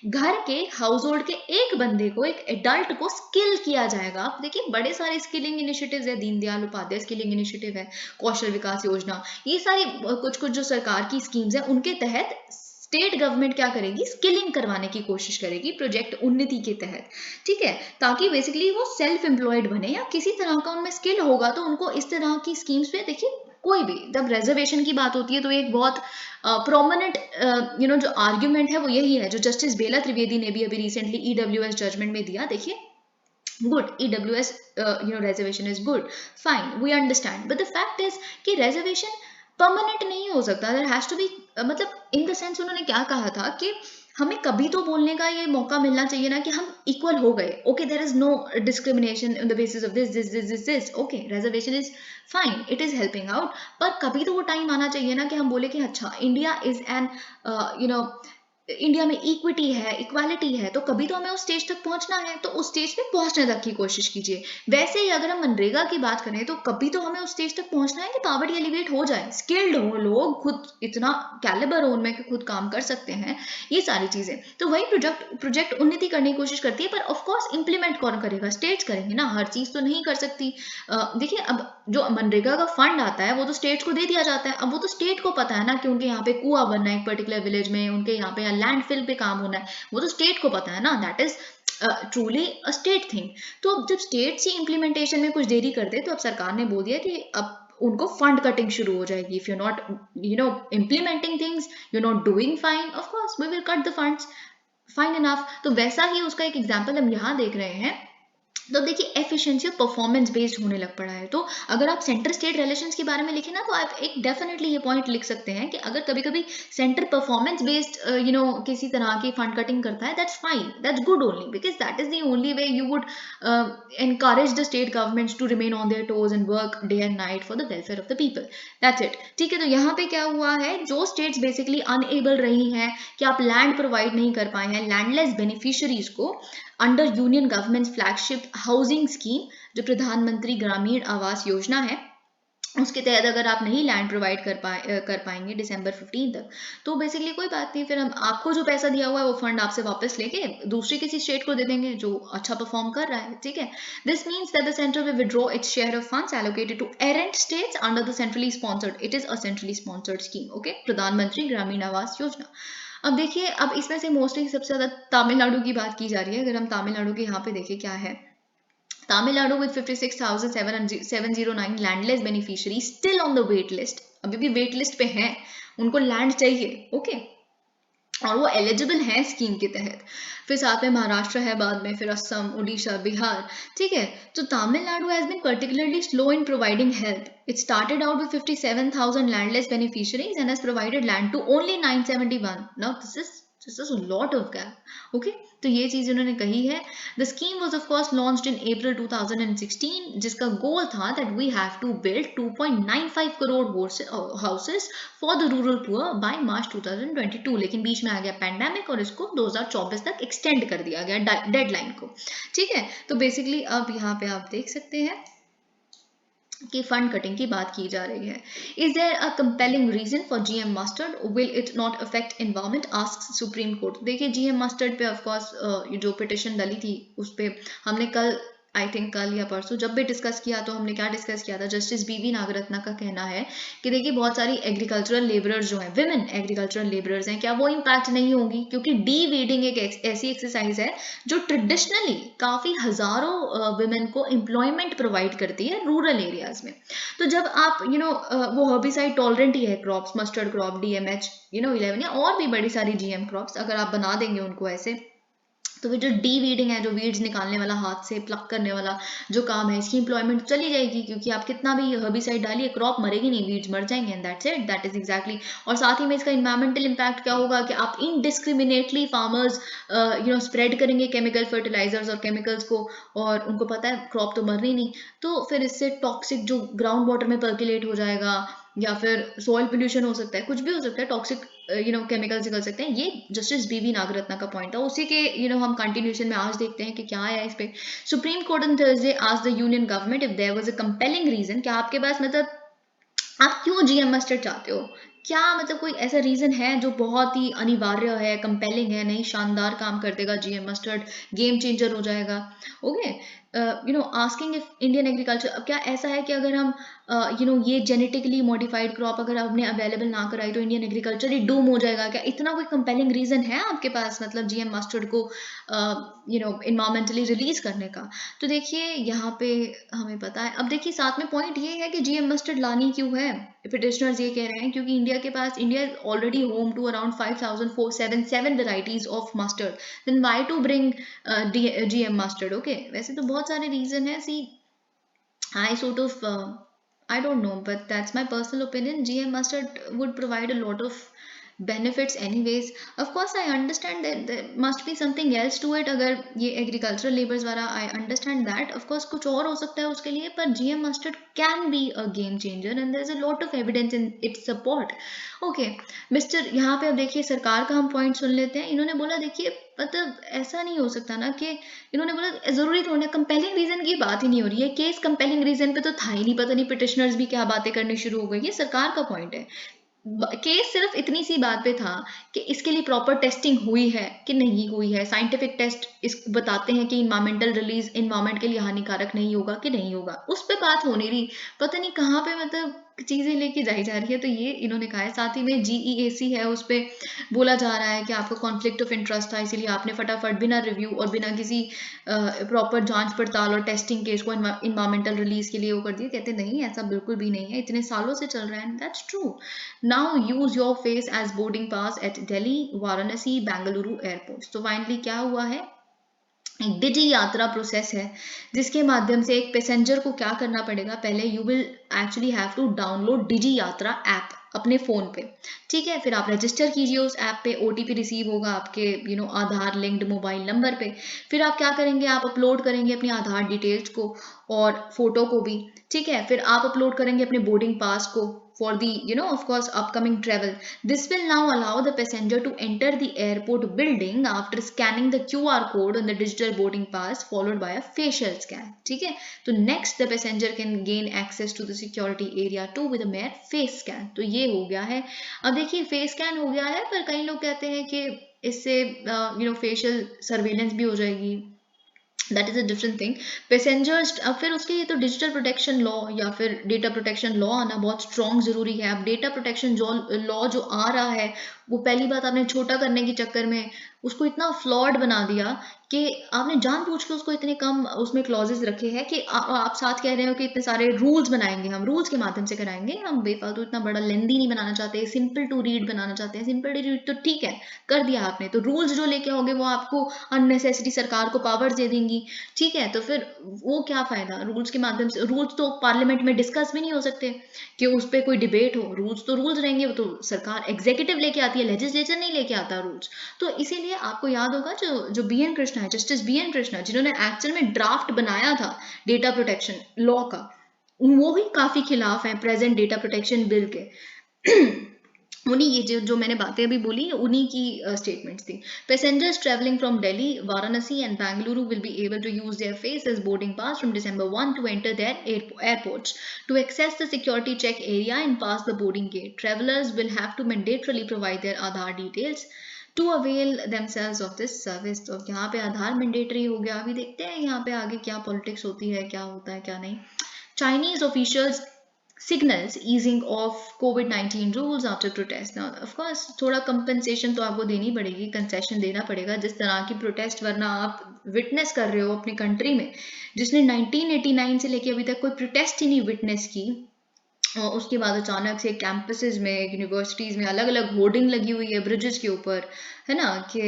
घर के हाउस होल्ड के एक बंदे को, एक एडल्ट को स्किल किया जाएगा। आप देखिए बड़े सारे स्किलिंग इनिशिएटिव्स है, दीनदयाल उपाध्याय स्किलिंग इनिशिएटिव है, कौशल विकास योजना, ये सारी कुछ कुछ जो सरकार की स्कीम्स है उनके तहत स्टेट गवर्नमेंट क्या करेगी, स्किलिंग करवाने की कोशिश करेगी प्रोजेक्ट उन्नति के तहत, ठीक है, ताकि बेसिकली वो सेल्फ एम्प्लॉयड बने या किसी तरह का उनमें स्किल होगा तो उनको इस तरह की स्कीम्स पे, देखिए कोई भी जब रिजर्वेशन की बात होती है तो एक बहुत प्रोमिनेंट जो आर्ग्यूमेंट है वो यही है, जो जस्टिस बेला त्रिवेदी ने भी अभी रिसेंटली ईडब्ल्यूएस जजमेंट में दिया। देखिए good, EWS reservation is good, fine, we understand, but the fact is कि reservation परमानेंट नहीं हो सकता, there has to be मतलब इन द सेंस उन्होंने क्या कहा था कि हमें कभी तो बोलने का ये मौका मिलना चाहिए ना कि हम इक्वल हो गए, okay, there is no discrimination on the basis of this, okay, reservation is fine, it is helping out, पर कभी तो वो टाइम आना चाहिए ना कि हम बोले कि अच्छा इंडिया इज एन इंडिया में इक्विटी है, इक्वालिटी है, तो कभी तो हमें उस स्टेज तक पहुंचना है, तो उस स्टेज पे पहुंचने तक की कोशिश कीजिए। वैसे ही अगर हम मनरेगा की बात करें तो कभी तो हमें उस स्टेज तक पहुंचना है कि पॉवर्टी एलिवेट हो जाए, स्किल्ड हो लोग, खुद इतना कैलिबर हो उनमें कि खुद काम कर सकते हैं, ये सारी चीजें। तो वही प्रोजेक्ट उन्नति करने की कोशिश करती है, पर ऑफकोर्स इंप्लीमेंट कौन करेगा, स्टेट्स करेंगे ना, हर चीज तो नहीं कर सकती। देखिए अब जो मनरेगा का फंड आता है वो तो स्टेट्स को दे दिया जाता है, अब वो तो स्टेट को पता है ना कि उनके यहाँ पे कुआं बनना है एक पर्टिकुलर विलेज में, उनके यहाँ पे लैंडफिल पे काम होना है, वो तो स्टेट को पता है ना, that is truly a state thing. तो अब जब स्टेट ही इम्प्लीमेंटेशन में कुछ देरी कर दे तो अब सरकार ने बोल दिया कि अब उनको फंड कटिंग शुरू हो जाएगी, if you not implementing things, you not doing fine, of course we will cut the funds, fine enough. तो वैसा ही उसका एक एग्जाम्पल हम यहाँ देख रहे हैं। तो देखिए एफिशिएंसी और परफॉर्मेंस बेस्ड होने लग पड़ा है, तो अगर आप सेंटर स्टेट रिलेशंस के बारे में लिखें ना तो आप एक डेफिनेटली ये पॉइंट लिख सकते हैं कि अगर कभी कभी सेंटर परफॉर्मेंस बेस्ड किसी तरह की फंड कटिंग करता है, that's fine, that's good only, because that is the only way you would encourage the state governments to remain on their toes and work day and night for the welfare of the people, that's it, ठीक है। तो यहाँ पे क्या हुआ है, जो states basically unable रही हैं कि आप लैंड प्रोवाइड नहीं कर पाए हैं लैंडलेस बेनिफिशियरीज को, under union government flagship housing scheme जो प्रधानमंत्री ग्रामीण आवास योजना है, उसके तहत अगर आप नहीं लैंड प्रोवाइड कर पाएंगे दिसंबर 15 तक, तो बेसिकली कोई बात नहीं, फिर हम आपको जो पैसा दिया हुआ है वो फंड आपसे वापस लेके दूसरी किसी स्टेट को दे देंगे जो अच्छा परफॉर्म कर रहा है, ठीक है। This means that the centre will withdraw its share of funds allocated to errant states under the centrally sponsored, it is a centrally sponsored scheme, okay, Pradhan Mantri Gramin Awas Yojana. अब देखिए, अब इसमें से मोस्टली सबसे ज्यादा तमिलनाडु की बात की जा रही है। अगर हम तमिलनाडु के यहाँ पे देखें क्या है, Tamil with 56,709 landless beneficiary still on the wait list, अभी भी वेट लिस्ट पे हैं, उनको लैंड चाहिए, ओके, और वो एलिजिबल हैं स्कीम के तहत। फिर साथ में महाराष्ट्र है, बाद में फिर असम, उड़ीसा, बिहार, ठीक है। तो Tamil Nadu has been particularly slow in providing help, it started out with 57,000 landless beneficiaries and has provided land to only 971, now this is a lot of gap, okay. तो ये चीज उन्होंने कही है। The scheme was of course launched in April 2016, जिसका goal था that we have to build 2.95 crore houses for the rural poor by March 2022, लेकिन बीच में आ गया पैंडेमिक और इसको 2024 तक एक्सटेंड कर दिया गया डेडलाइन को, ठीक है। तो बेसिकली अब यहाँ पे आप देख सकते हैं कि फंड कटिंग की बात की जा रही है। Is there a compelling reason for GM mustard, will it not affect environment, asks Supreme Court. देखिए जीएम मस्टर्ड पे ऑफ कोर्स जो पिटिशन डली थी उस पे हमने कल, आई थिंक कल या परसों जब भी डिस्कस किया, तो हमने क्या डिस्कस किया था, जस्टिस बीवी नागरत्ना का कहना है कि देखिए बहुत सारी एग्रीकल्चरल लेबरर्स जो हैं, विमेन एग्रीकल्चरल लेबरर्स हैं, क्या वो इम्पैक्ट नहीं होंगी, क्योंकि डी वीडिंग एक ऐसी एक्सरसाइज है जो ट्रेडिशनली काफी हजारों विमेन को एम्प्लॉयमेंट प्रोवाइड करती है रूरल एरियाज में। तो जब आप वो हर्बिसाइड टॉलरेंट ही है क्रॉप्स, मस्टर्ड क्रॉप, DMH 11 या और भी बड़ी सारी GM क्रॉप्स, अगर आप बना देंगे उनको ऐसे, तो फिर जो डी वीडिंग है, जो वीड्स निकालने वाला, हाथ से प्लक करने वाला जो काम है, इसकी एम्प्लॉयमेंट चली जाएगी, क्योंकि आप कितना भी हर्बिसाइड डालिए क्रॉप मरेगी नहीं, वीड्स मर जाएंगे, and that's it, that is exactly. और साथ ही में इसका इन्वायरमेंटल इम्पैक्ट क्या होगा कि आप इनडिस्क्रिमिनेटली फार्मर्स स्प्रेड करेंगे केमिकल फर्टिलाइजर्स और केमिकल्स को, और उनको पता है क्रॉप तो मरनी नहीं, तो फिर इससे टॉक्सिक जो ग्राउंड वाटर में पर्कुलेट हो जाएगा, या फिर सॉइल पोल्यूशन हो सकता है, कुछ भी हो सकता है, टॉक्सिक केमिकल से कर सकते हैं। ये जस्टिस बीवी नागरत्ना का पॉइंट था, उसी के हम कंटिन्यूशन में आज देखते हैं कि क्या आया इस पे। Supreme Court on Thursday asked the union government if there was a compelling reason, क्या आपके पास मतलब आप क्यों जीएम मस्टर्ड चाहते हो, क्या मतलब कोई ऐसा रीजन है जो बहुत ही अनिवार्य है, कंपेलिंग है, नहीं शानदार काम कर देगा जीएम मस्टर्ड, गेम चेंजर हो जाएगा। Okay, asking if Indian agriculture, अब क्या ऐसा है कि अगर हम ये जेनेटिकली मॉडिफाइड क्रॉप अगर हमने अवेलेबल ना कराई तो इंडियन एग्रीकल्चर ही डूम हो जाएगा, क्या इतना कोई कंपेलिंग रीजन है आपके पास मतलब जीएम मस्टर्ड को इन्वायरमेंटली रिलीज करने का। तो देखिए यहाँ पे हमें पता है। अब देखिए साथ में पॉइंट ये है कि जीएम मस्टर्ड लानी क्यों है, पिटिशनर्स ये कह रहे हैं क्योंकि India is already home to around 5477 varieties of mustard, then why to bring GM mustard. Okay, वैसे तो बहुत सारे रीजन है, सी आई sort of I don't know, but that's my personal opinion. GM mustard would provide a lot of benefits anyways. Of course I understand that there must be something else to it, अगर ये agricultural labors वाला, I understand that of course कुछ और हो सकता है उसके लिए, पर GM mustard can be a game changer and there's a lot of evidence in its support. Okay mister, यहाँ पे अब देखिए सरकार का हम पॉइंट सुन लेते हैं। इन्होंने बोला देखिए मतलब ऐसा नहीं हो सकता ना कि इन्होंने बोला जरूरी थोड़ा कंपेलिंग रीजन की बात ही नहीं हो रही है, केस कंपेलिंग रीजन पे तो था ही नहीं, पता नहीं पिटिशनर्स भी क्या बातें करनी शुरू हो गई। ये सरकार का पॉइंट है, केस सिर्फ इतनी सी बात पे था कि इसके लिए प्रॉपर टेस्टिंग हुई है कि नहीं हुई है, साइंटिफिक टेस्ट इस बताते हैं कि इन्वायरमेंटल रिलीज इन्वायरमेंट के लिए हानिकारक नहीं होगा कि नहीं होगा, उस पे बात होनी रही, पता नहीं कहाँ पे मतलब चीजें लेके जाई जा रही है। तो ये इन्होंने कहा है। साथ ही में जीईएसी है, उस पर बोला जा रहा है कि आपको कॉन्फ्लिक्ट ऑफ इंटरेस्ट था, इसीलिए आपने फटाफट बिना रिव्यू और बिना किसी प्रॉपर जांच पड़ताल और टेस्टिंग केस को इन्वायरमेंटल रिलीज के लिए वो कर दिया। कहते नहीं ऐसा बिल्कुल भी नहीं है, इतने सालों से चल रहा है, that's true. Now use your face as boarding pass at Delhi, Varanasi, Bengaluru airport. तो फाइनली क्या हुआ है, एक डिजी यात्रा प्रोसेस है जिसके माध्यम से एक पैसेंजर को क्या करना पड़ेगा, पहले you will actually have to download DigiYatra app अपने फोन पे, ठीक है। फिर आप रजिस्टर कीजिए उस ऐप पे, ओटीपी रिसीव होगा आपके आधार लिंक्ड मोबाइल नंबर पे। फिर आप क्या करेंगे, आप अपलोड करेंगे अपनी आधार डिटेल्स को और फोटो को भी, ठीक है। फिर आप अपलोड करेंगे अपने बोर्डिंग पास को for the of course upcoming travel. This will now allow the passenger to enter the airport building after scanning the QR code on the digital boarding pass followed by a facial scan, ठीक है। तो next the passenger can gain access to the security area too with a mere face scan। तो ये हो गया है। अब देखिए फेस स्कैन हो गया है, पर कई लोग कहते हैं कि इससे फेशियल सर्वेलेंस भी हो जाएगी, that is a different thing. Passengers, अब फिर उसके लिए तो डिजिटल प्रोटेक्शन लॉ या फिर डेटा प्रोटेक्शन लॉ आना बहुत स्ट्रॉन्ग जरूरी है। अब डेटा प्रोटेक्शन लॉ जो आ रहा है वो पहली बात आपने छोटा करने के चक्कर में उसको इतना फ्लॉड बना दिया कि आपने जानबूझ के उसको इतने कम उसमें क्लॉजेस रखे हैं कि आप साथ कह रहे हो कि इतने सारे रूल्स बनाएंगे, हम रूल्स के माध्यम से कराएंगे, हम बेफालतू इतना बड़ा लेंदी नहीं बनाना चाहते, सिंपल टू रीड बनाना चाहते हैं। सिंपल टू रीड तो ठीक है कर दिया आपने, तो रूल्स जो लेके आओगे वो आपको अननेसेसरी सरकार को पावर्स दे देंगी, ठीक है। तो फिर वो क्या फायदा रूल्स के माध्यम से, रूल्स तो पार्लियामेंट में डिस्कस भी नहीं हो सकते कि उस पर कोई डिबेट हो, रूल्स तो रूल्स रहेंगे, वो तो सरकार एग्जीक्यूटिव लेके आती है, लेजिस्लेचर नहीं लेके आता रूल्स। तो इसीलिए आपको याद होगा जो बीएन कृष्णा है, जस्टिस बीएन कृष्णा, जिन्होंने एक्चुअल में ड्राफ्ट बनाया था डेटा प्रोटेक्शन लॉ का, वो ही काफी खिलाफ है प्रेजेंट डेटा प्रोटेक्शन बिल के। उन्हीं ये जो मैंने बातें अभी बोली उन्हीं की स्टेटमेंट्स थी। Passengers travelling from Delhi, Varanasi and Bengaluru will be able to use their face as boarding pass from December 1 to enter their airports. To access the security check area and pass the boarding gate, travelers will have to mandatorily provide their Aadhaar details to avail themselves of this service। तो यहाँ पे आधार mandatory हो गया। अभी देखते हैं यहाँ पे आगे क्या पॉलिटिक्स होती है, क्या होता है क्या नहीं। Chinese officials signals easing of COVID-19 rules after protest। Now, of course, थोड़ा compensation तो आपको देनी पड़ेगी, concession देना पड़ेगा जिस तरह की protest, वरना आप witness कर रहे हो अपनी country में जिसने 1989 से लेके अभी तक कोई protest ही नहीं witness की, और उसके बाद अचानक से कैंपसेस में यूनिवर्सिटीज़ में अलग अलग होर्डिंग लगी हुई है ब्रिजेस के ऊपर है ना, कि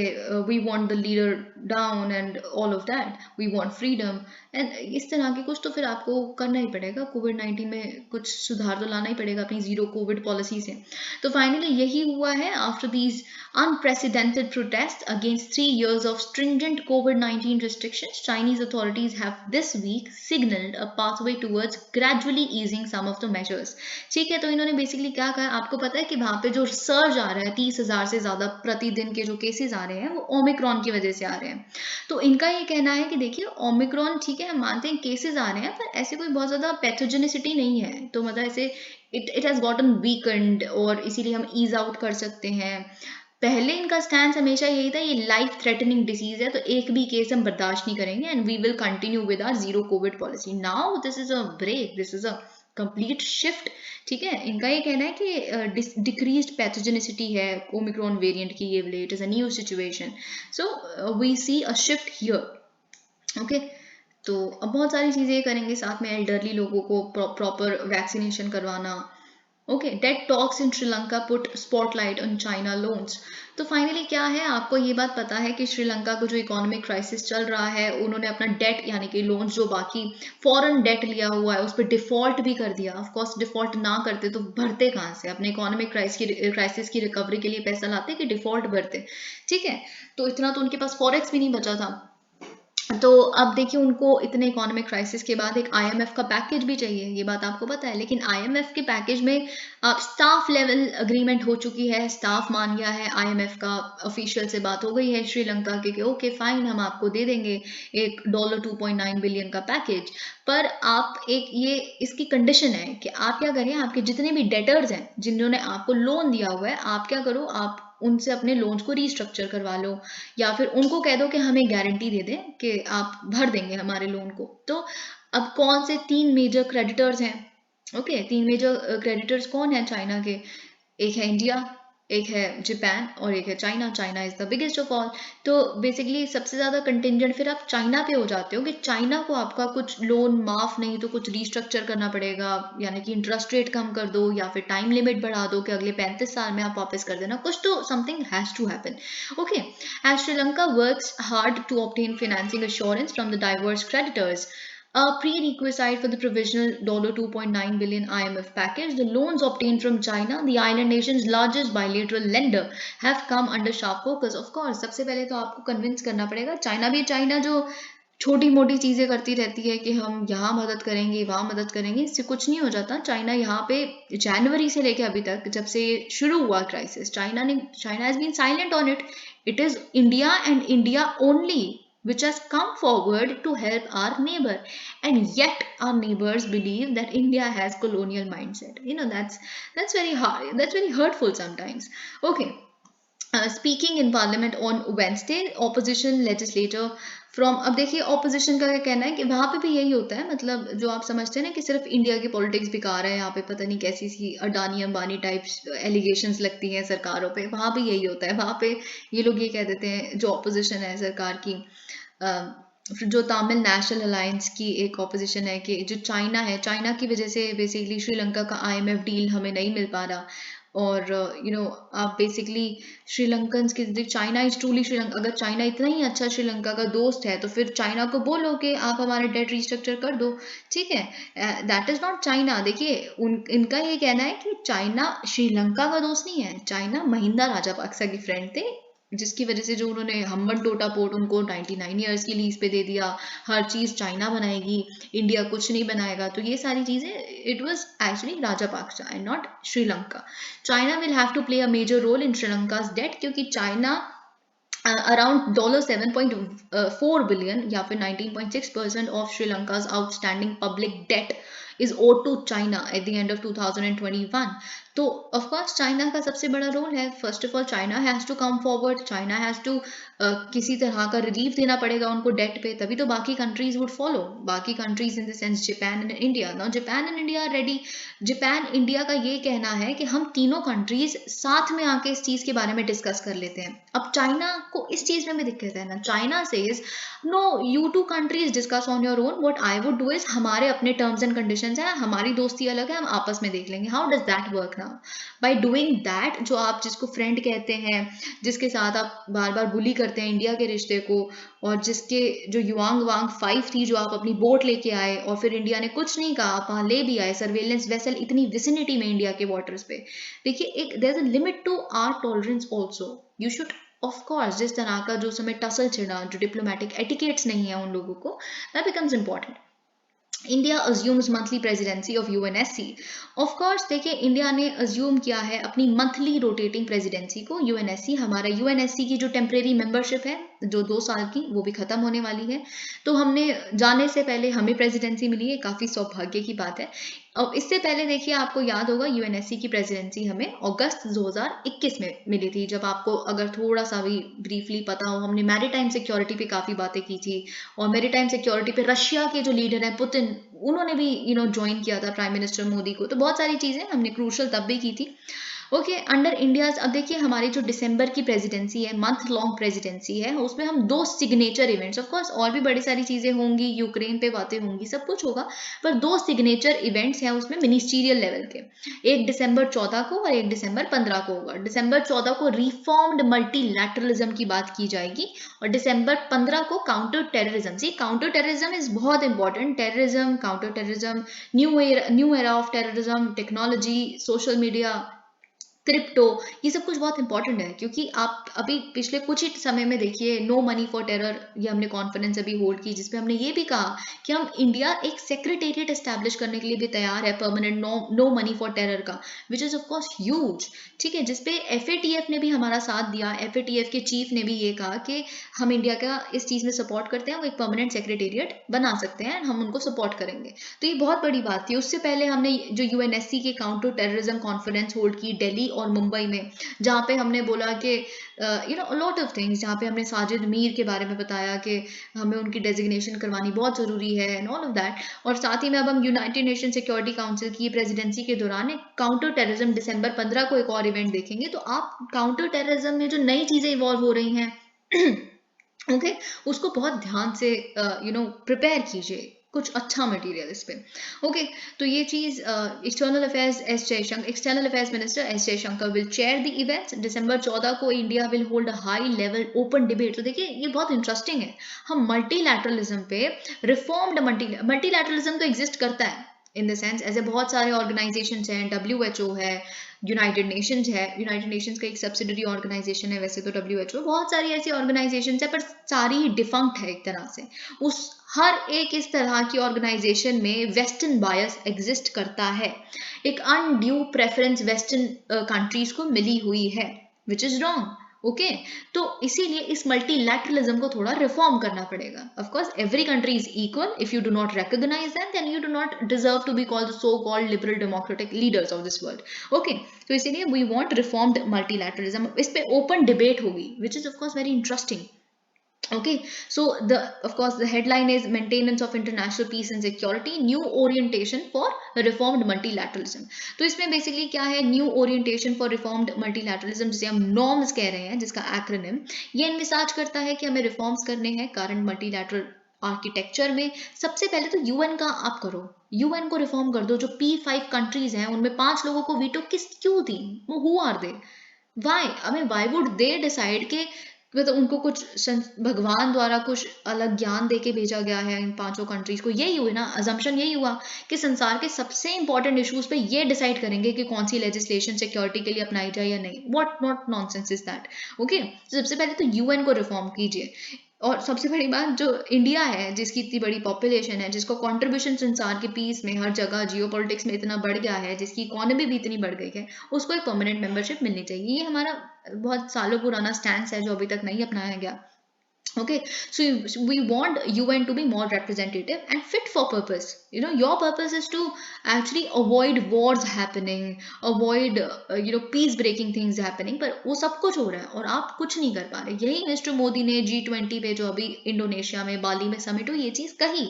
we want the leader down and all of that, we want freedom and इस तरह की कुछ तो फिर आपको करना ही पड़ेगा, कोविड-19 में कुछ सुधार तो लाना ही पड़ेगा अपनी जीरो कोविड पॉलिसी से। तो फाइनली यही हुआ है after these unprecedented protests against 3 years of stringent COVID-19 restrictions. Chinese authorities have this week signaled a pathway towards gradually easing some of the measures. ठीक है, तो इन्होंने बेसिकली क्या कहा, आपको पता है कि वहां पे जो सर्ज आ रहा है 30,000 से ज्यादा प्रतिदिन के जो केसेस आ रहे हैं वो ओमिक्रॉन की वजह से आ रहे हैं। तो इनका ये कहना है कि देखिए ओमिक्रॉन ठीक है, हम मानते हैं केसेस आ रहे हैं, पर ऐसे कोई बहुत ज्यादा पैथोजेनिसिटी नहीं है, तो मतलब ऐसे इट हैज गॉटन वीकेंड और इसीलिए हम ईज आउट कर सकते हैं। पहले इनका स्टैंड हमेशा यही था, ये लाइफ थ्रेटनिंग डिसीज है तो एक भी केस हम बर्दाश्त नहीं करेंगे and we will continue with our zero covid policy. Now this is a break, this is a complete shift. ठीक है, इनका ये कहना है कि डिक्रीज्ड पैथोजेनिसिटी है ओमिक्रॉन वेरिएंट की, ये वाले it is a new situation, so we see a shift here. Okay, तो अब बहुत सारी चीजें करेंगे, साथ में एल्डरली लोगों को प्रॉपर वैक्सीनेशन करवाना। Okay, debt talks in Sri Lanka put spotlight on China loans. तो फाइनली क्या है, आपको ये बात पता है कि श्रीलंका को जो इकोनॉमिक क्राइसिस चल रहा है, उन्होंने अपना डेट यानी कि लोन्स जो बाकी फॉरेन डेट लिया हुआ है उस पर डिफॉल्ट भी कर दिया। ऑफ कोर्स डिफॉल्ट ना करते तो भरते कहाँ से, अपने इकोनॉमिक क्राइसिस की रिकवरी के लिए पैसा लाते कि डिफॉल्ट भरते। ठीक है, तो इतना तो उनके पास फॉरेक्स भी नहीं बचा था। तो अब देखिए उनको इतने इकोनॉमिक क्राइसिस के बाद एक आईएमएफ का पैकेज भी चाहिए, ये बात आपको पता है, लेकिन आईएमएफ के पैकेज में स्टाफ लेवल अग्रीमेंट हो चुकी है, स्टाफ मान गया है, आईएमएफ का ऑफिशियल से बात हो गई है श्रीलंका के कि ओके फाइन हम आपको दे देंगे एक $2.9 बिलियन का पैकेज। पर आप एक ये इसकी कंडीशन है कि आप क्या करें, आपके जितने भी डेटर्स हैं जिन्होंने आपको लोन दिया हुआ है, आप क्या करो, आप उनसे अपने लोन्स को रीस्ट्रक्चर करवा लो या फिर उनको कह दो कि हमें गारंटी दे दें कि आप भर देंगे हमारे लोन को। तो अब कौन से 3 मेजर क्रेडिटर्स हैं? ओके, 3 मेजर क्रेडिटर्स कौन है चाइना के? एक है इंडिया, एक है जापान और एक है China. China is the biggest of all. तो बेसिकली सबसे ज्यादा कंटिंजेंट फिर आप चाइना पे हो जाते हो कि चाइना को आपका कुछ लोन माफ नहीं तो कुछ रीस्ट्रक्चर करना पड़ेगा, यानी कि इंटरेस्ट रेट कम कर दो या फिर टाइम लिमिट बढ़ा दो कि अगले 35 साल में आप वापस कर देना, कुछ तो something has to happen. Okay, as Sri Lanka works hard to obtain financing assurance from the diverse creditors, a prerequisite for the provisional $2.9 billion IMF package, the loans obtained from China, the island nation's largest bilateral lender, have come under sharp focus. Of course, सबसे पहले तो आपको convince करना पड़ेगा, China जो छोटी मोटी चीजें करती रहती है कि हम यहाँ मदद करेंगे वहाँ मदद करेंगे, इससे कुछ नहीं हो जाता। चाइना यहाँ पे जनवरी से लेके अभी तक जब से शुरू हुआ crisis, China has been silent on it. It is India and India only which has come forward to help our neighbor, and yet our neighbors believe that India has colonial mindset. You know, that's very hard, that's very hurtful sometimes. Okay, speaking in parliament on Wednesday, opposition legislator from, अब देखिए opposition का क्या कहना है कि वहाँ पे भी यही होता है, मतलब जो आप समझते हैं ना कि सिर्फ इंडिया की पॉलिटिक्स बेकार है, यहाँ पे पता नहीं कैसी सी अडानी अंबानी टाइप्स एलिगेशंस लगती हैं सरकारों पे, वहाँ पे यही होता है। वहाँ पे ये लोग ये कह देते हैं, जो ऑपोजिशन है सरकार की, जो तमिल नेशनल अलायंस की एक ऑपोजिशन है, कि जो चाइना है, चाइना की वजह से बेसिकली श्रीलंका का आईएमएफ डील हमें नहीं मिल पा रहा, और आप बेसिकली श्रीलंकन की, चाइना इज ट्रूली श्रीलंका, अगर चाइना इतना ही अच्छा श्रीलंका का दोस्त है तो फिर चाइना को बोलो कि आप हमारे डेट रिस्ट्रक्चर कर दो। ठीक है, दैट इज नॉट चाइना। देखिए इनका ये कहना है कि चाइना श्रीलंका का दोस्त नहीं है, चाइना महिंदा राजापक्सा की फ्रेंड थे, जिसकी वजह से जो उन्होंने हम्बन टोटा पोर्ट उनको 99 ईयर्स की लीज पे दे दिया, हर चीज चाइना बनाएगी, इंडिया कुछ नहीं बनाएगा, तो ये सारी चीजें, it was actually Rajapaksa and not Sri Lanka. China will have to play a major role in Sri Lanka's debt, क्योंकि चाइना अराउंड $7.4 बिलियन या फिर 19.6% of Sri Lanka's outstanding public debt is owed to China at the end of 2021. तो of course चाइना का सबसे बड़ा role है। First of all China has to come forward, China has to किसी तरह का रिलीफ देना पड़ेगा उनको डेट पे, तभी तो बाकी कंट्रीज वुड फॉलो, बाकी countries in the sense Japan and India. Now Japan and India are ready. Japan India का ये कहना है कि हम तीनों कंट्रीज साथ में आके इस चीज के बारे में डिस्कस कर लेते हैं। अब चाइना को इस चीज में भी दिक्कत है ना, China says no, you two countries discuss on your own, what I would do is, हमारे अपने टर्म्स एंड कंडीशंस हैं, हमारी दोस्ती अलग है, हम आपस में देख लेंगे। How does that work? बनाओ। बाय डूइंग दैट, जो आप जिसको फ्रेंड कहते हैं, जिसके साथ आप बार बार बुली करते हैं इंडिया के रिश्ते को, और जिसके जो युआंग वांग 5 थी जो आप अपनी बोट लेके आए और फिर इंडिया ने कुछ नहीं कहा, आप वहाँ ले भी आए सर्वेलेंस वेसल इतनी विसिनिटी में इंडिया के वाटर्स पे। देखिए एक there is a limit to our tolerance also. You should of course, जिस तरह का जो समय टसल छिड़ा, जो डिप्लोमेटिक एटिकेट्स नहीं है उन लोगों को, that becomes important. India assumes monthly presidency of UNSC. Of course देखिए इंडिया ने अज्यूम किया है अपनी मंथली रोटेटिंग प्रेसिडेंसी को यूएनएससी। हमारा यूएनएससी की जो टेम्परेरी मेंबरशिप है जो 2 साल की, वो भी खत्म होने वाली है। तो हमने जाने से पहले हमें प्रेसिडेंसी मिली है, काफ़ी सौभाग्य की बात है। और इससे पहले देखिए आपको याद होगा यूएनएससी की प्रेसिडेंसी हमें अगस्त 2021 में मिली थी। जब आपको अगर थोड़ा सा भी ब्रीफली पता हो, हमने मैरीटाइम सिक्योरिटी पे काफ़ी बातें की थी, और मैरीटाइम सिक्योरिटी पे रशिया के जो लीडर हैं पुतिन, उन्होंने भी ज्वाइन किया था प्राइम मिनिस्टर मोदी को। तो बहुत सारी चीज़ें हमने क्रूशल तब भी की थी। ओके, अंडर इंडियाज, अब देखिए हमारी जो दिसंबर की प्रेसिडेंसी है, मंथ लॉन्ग प्रेसिडेंसी है, उसमें हम 2 सिग्नेचर इवेंट्स, ऑफ कोर्स और भी बड़ी सारी चीज़ें होंगी, यूक्रेन पे बातें होंगी, सब कुछ होगा, पर 2 सिग्नेचर इवेंट्स हैं उसमें मिनिस्टीरियल लेवल के। एक दिसंबर 14 को और एक दिसंबर 15 को होगा। दिसंबर 14 को रिफॉर्म्ड मल्टीलैटरलिज्म की बात की जाएगी, और दिसंबर 15 को counter terrorism. See, counter terrorism is बहुत important. Terrorism, counter terrorism, new era of terrorism, technology, social media, crypto, ये सब कुछ बहुत इंपॉर्टेंट है। क्योंकि आप अभी पिछले कुछ ही समय में देखिए, नो मनी फॉर टेरर, ये हमने कॉन्फ्रेंस अभी होल्ड की, जिसमें हमने ये भी कहा कि हम इंडिया एक सेक्रेटेरिएट एस्टैब्लिश करने के लिए भी तैयार है, permanent no money for terror का, which is of course huge. ठीक है, जिसपे एफएटीएफ ने भी हमारा साथ दिया। एफएटीएफ के चीफ ने भी ये कहा कि हम इंडिया का इस चीज़ में सपोर्ट करते हैं, वो एक परमानेंट सेक्रेटेरिएट बना सकते हैं, हम उनको सपोर्ट करेंगे। तो ये बहुत बड़ी बात थी। उससे पहले हमने जो यूएनएससी के काउंटर टेररिज्म कॉन्फ्रेंस होल्ड की दिल्ली और मुंबई में, जहाँ पे हमने बोला कि लॉट ऑफ थिंग्स, जहाँ पे हमने साजिद मीर के बारे में बताया कि हमें उनकी डेजिग्नेशन करवानी बहुत ज़रूरी है एंड ऑल ऑफ दैट। और साथ ही में अब हम यूनाइटेड नेशन सिक्योरिटी काउंसिल की प्रेसिडेंसी के दौरान एक काउंटर टेररिज्म दिसंबर 15 को एक और इवेंट देखेंगे। तो आप काउंटर टेररिज्म में जो नई चीज़ें इवॉल्व हो रही हैं ओके, उसको बहुत ध्यान से प्रिपेयर कीजिए, कुछ अच्छा मटेरियल इस पे। ओके, तो ये चीज़ external affairs minister S Jaishankar will chair the events. दिसंबर 14 को India will hold a high level open debate. तो देखिए ये बहुत इंटरेस्टिंग है। हम मल्टीलैटरलिज्म पे, रिफॉर्म्ड मल्टीलैटरलिज्म तो एग्जिस्ट करता है इन द सेंस, ऐसे बहुत सारे ऑर्गेनाइजेशन हैं, WHO है, यूनाइटेड नेशंस है, यूनाइटेड नेशंस का एक सब्सिडरी ऑर्गेनाइजेशन है वैसे तो WHO, बहुत सारी ऐसी ऑर्गेनाइजेशन है, पर सारी ही डिफंक्ट है एक तरह से। उस हर एक इस तरह की ऑर्गेनाइजेशन में वेस्टर्न बायस एग्जिस्ट करता है, एक अनड्यू प्रेफरेंस वेस्टर्न कंट्रीज को मिली हुई है, विच इज रॉन्ग। ओके, तो इसीलिए इस मल्टीलैटरलिज्म को थोड़ा रिफॉर्म करना पड़ेगा। Of course every country is equal, if you do not recognise them then you do not deserve to be called the so called liberal democratic leaders of this world. Okay, तो इसीलिए we want reformed multilateralism. इस पे open debate होगी, विच is of course very interesting. Okay, so of course the headline is maintenance of international peace and security, new orientation for reformed multilateralism. तो इसमें basically क्या है, new orientation for reformed multilateralism, जिसे हम norms कह रहे हैं, जिसका एक्रोनिम ये इनविसाज करता है कि हमें रिफॉर्म्स करने हैं करंट मल्टीलैटरल आर्किटेक्चर में। सबसे पहले तो यूएन का आप करो, यूएन को रिफॉर्म कर दो। जो P5 कंट्रीज हैं उनमें 5 लोगों को वीटो क्यों दी, वो who are they, why would they decide के, मतलब उनको कुछ भगवान द्वारा कुछ अलग ज्ञान देके भेजा गया है इन 5 कंट्रीज को। यही हुई ना, अजम्पशन यही हुआ कि संसार के सबसे इंपॉर्टेंट इश्यूज पे ये डिसाइड करेंगे कि कौन सी लेजिस्लेशन सिक्योरिटी के लिए अपनाई जाए या नहीं। What not nonsense is that. Okay, सबसे पहले तो यूएन को रिफॉर्म कीजिए। और सबसे बड़ी बात, जो इंडिया है जिसकी इतनी बड़ी पॉपुलेशन है, जिसको कंट्रीब्यूशन संसार के पीस में हर जगह जियोपॉलिटिक्स में इतना बढ़ गया है, जिसकी इकोनॉमी भी इतनी बढ़ गई है, उसको एक परमानेंट मेंबरशिप मिलनी चाहिए। ये हमारा बहुत सालों पुराना स्टैंड है जो अभी तक नहीं अपनाया गया। Okay, so we want UN to be more representative and fit for purpose. Your purpose is to actually avoid wars happening, avoid peace breaking things happening, पर वो सब कुछ हो रहा है और आप कुछ नहीं कर पा रहे। यही मिस्टर मोदी ने G20 पे, जो अभी इंडोनेशिया में बाली में समिट हुई, ये चीज़ कही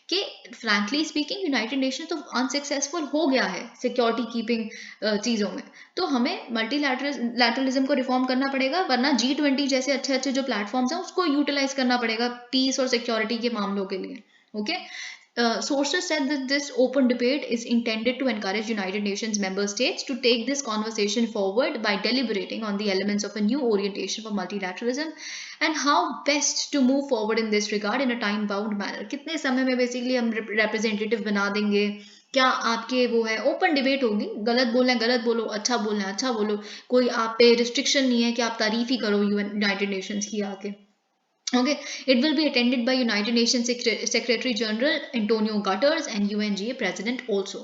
कि फ्रैंकली स्पीकिंग यूनाइटेड नेशन तो अनसक्सेसफुल हो गया है सिक्योरिटी कीपिंग चीज़ों में। तो हमें मल्टीलैटरलिज्म को रिफॉर्म करना पड़ेगा, वरना G20 जैसे अच्छे अच्छे जो प्लेटफॉर्म्स हैं उसको यूटिलाइज करना पड़ेगा पीस और सिक्योरिटी के मामलों के लिए। Okay, Sources said that this open debate is intended to encourage United Nations member states to take this conversation forward by deliberating on the elements of a new orientation for multilateralism and how best to move forward in this regard in a time-bound manner. कितने समय में basically हम representative बना देंगे, क्या आपके वो है, ओपन डिबेट होगी, गलत बोलना है गलत बोलो, अच्छा बोलना है अच्छा बोलो, कोई आप पे रिस्ट्रिक्शन नहीं है कि आप तारीफ ही करो यूनाइटेड नेशंस की आके. Okay, it will be attended by United Nations Secretary General Antonio Guterres and UNGA President also.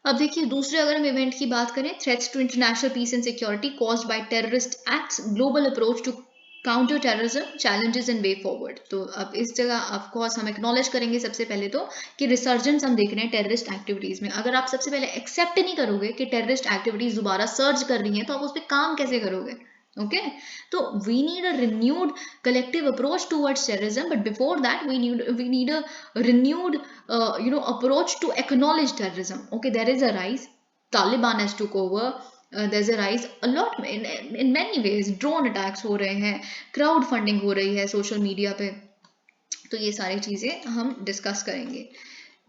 अब देखिए दूसरे अगर हम इवेंट की बात करें, threats to international peace and security caused by terrorist acts, global approach to counter terrorism, challenges and way forward. तो अब इस जगह ऑफ कोर्स हम एक्नॉलेज करेंगे सबसे पहले तो कि रिसर्जेंस हम देख रहे हैं टेररिस्ट एक्टिविटीज में. अगर आप सबसे पहले एक्सेप्ट नहीं करोगे कि टेररिस्ट एक्टिविटीज दोबारा सर्ज कर रही हैं तो आप उस पर काम कैसे करोगे? Okay, so we need a renewed collective approach towards terrorism, but before that we need a renewed approach to acknowledge terrorism. Okay, there is a rise, Taliban has took over, there's a rise a lot in many ways, drone attacks हो रहे हैं, crowd funding हो रही है social media पे, तो ये सारी चीजें हम discuss करेंगे.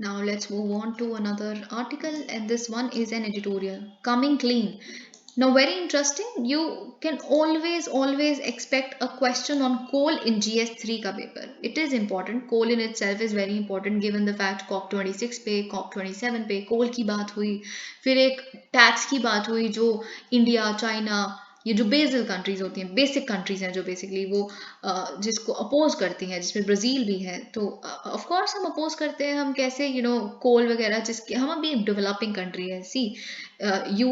Now let's move on to another article, and this one is an editorial, Coming Clean. Now very interesting, you can always expect a question on coal in GS3 का paper. It is important, coal in itself is very important given the fact COP26 पे, COP27 पे कोल की बात हुई, फिर एक tax की बात हुई जो इंडिया, चाइना, ये जो बेसल कंट्रीज होती हैं, बेसिक कंट्रीज हैं जो बेसिकली वो जिसको अपोज करती हैं, जिसमें ब्राज़ील भी है. तो ऑफ कोर्स हम अपोज करते हैं, हम कैसे कोल वगैरह, जिसके हम अभी डेवलपिंग कंट्री है. See you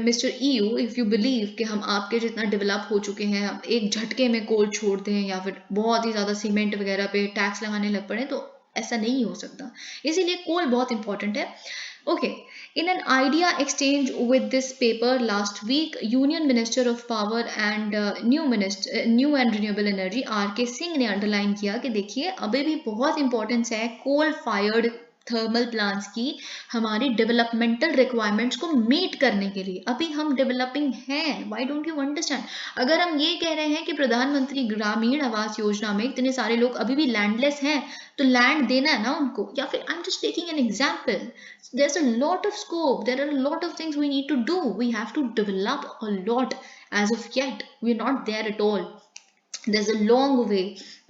mister EU, if you believe कि हम आपके जितना डेवलप हो चुके हैं, हम एक झटके में कोल छोड़ दें या फिर बहुत ही ज़्यादा सीमेंट वगैरह पे टैक्स लगाने लग पड़े, तो ऐसा नहीं हो सकता. इसीलिए कोल बहुत इंपॉर्टेंट है. Okay, in an idea exchange with this paper last week, Union Minister of Power and New and Renewable Energy R.K. Singh ने अंडरलाइन किया कि देखिए अभी भी बहुत इंपॉर्टेंस है कोल फायर्ड थर्मल प्लांट्स की हमारी डेवलपमेंटल रिक्वायरमेंट्स को मीट करने के लिए. अभी हम डेवलपिंग हैं, व्हाई डोंट यू अंडरस्टैंड? अगर हम ये कह रहे हैं कि प्रधानमंत्री ग्रामीण आवास योजना में इतने सारे लोग अभी भी लैंडलेस हैं, तो लैंड देना है ना उनको. या फिर I am just taking an example, there's a lot of scope, there are a lot of things we need to do, we have to develop a lot. As of yet we're not there at all, there's a long way.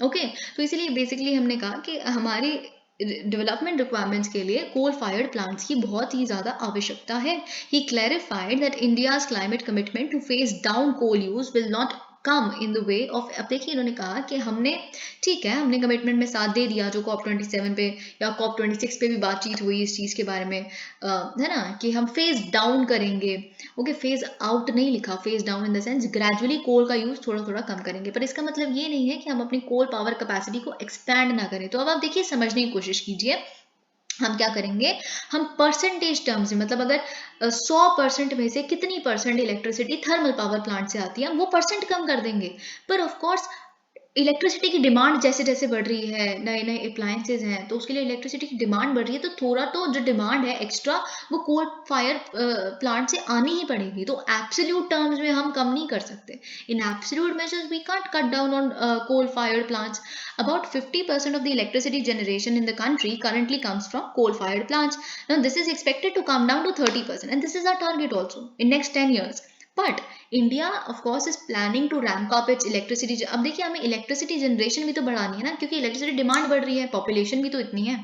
Okay, तो इसीलिए basically हमने कहा कि हमारी development requirements के लिए कोल fired plants की बहुत ही ज़्यादा आवश्यकता है. He clarified that India's climate commitment to phase down coal use will not come in the way of. अब देखिए इन्होंने कहा कि हमने ठीक है, हमने कमिटमेंट में साथ दे दिया जो COP27 पे या COP26 पे भी बातचीत हुई इस चीज़ के बारे में, है ना, कि हम फेज डाउन करेंगे. ओके, फेज आउट नहीं लिखा, phase down in the sense gradually coal का यूज़ थोड़ा थोड़ा कम करेंगे, पर इसका मतलब ये नहीं है कि हम अपनी कोल पावर कैपेसिटी को एक्सपैंड ना करें. तो अब आप देखिए समझने की कोशिश कीजिए, हम क्या करेंगे, हम परसेंटेज टर्म्स में, मतलब अगर 100% में से कितनी percent electricity thermal power plant से आती है, हम वो परसेंट कम कर देंगे. पर ऑफ कोर्स इलेक्ट्रिसिटी की डिमांड जैसे जैसे बढ़ रही है, नए नए अप्लायंसेज हैं, तो उसके लिए इलेक्ट्रिसिटी की डिमांड बढ़ रही है, तो थोड़ा तो जो डिमांड है एक्स्ट्रा वो कोल फायर प्लांट से आनी ही पड़ेगी. तो एब्सोल्यूट टर्म्स में हम कम नहीं कर सकते. In absolute measures we can't cut down on coal fired plants. About 50% of the electricity generation in the country currently comes from coal-fired plants. Now, this is expected to come down to 30%, and this is our target also in next 10 years. But India, of course, is planning to ramp up its electricity. अब देखिए हमें electricity generation भी तो बढ़ानी है ना, क्योंकि electricity demand बढ़ रही है, population भी तो इतनी है,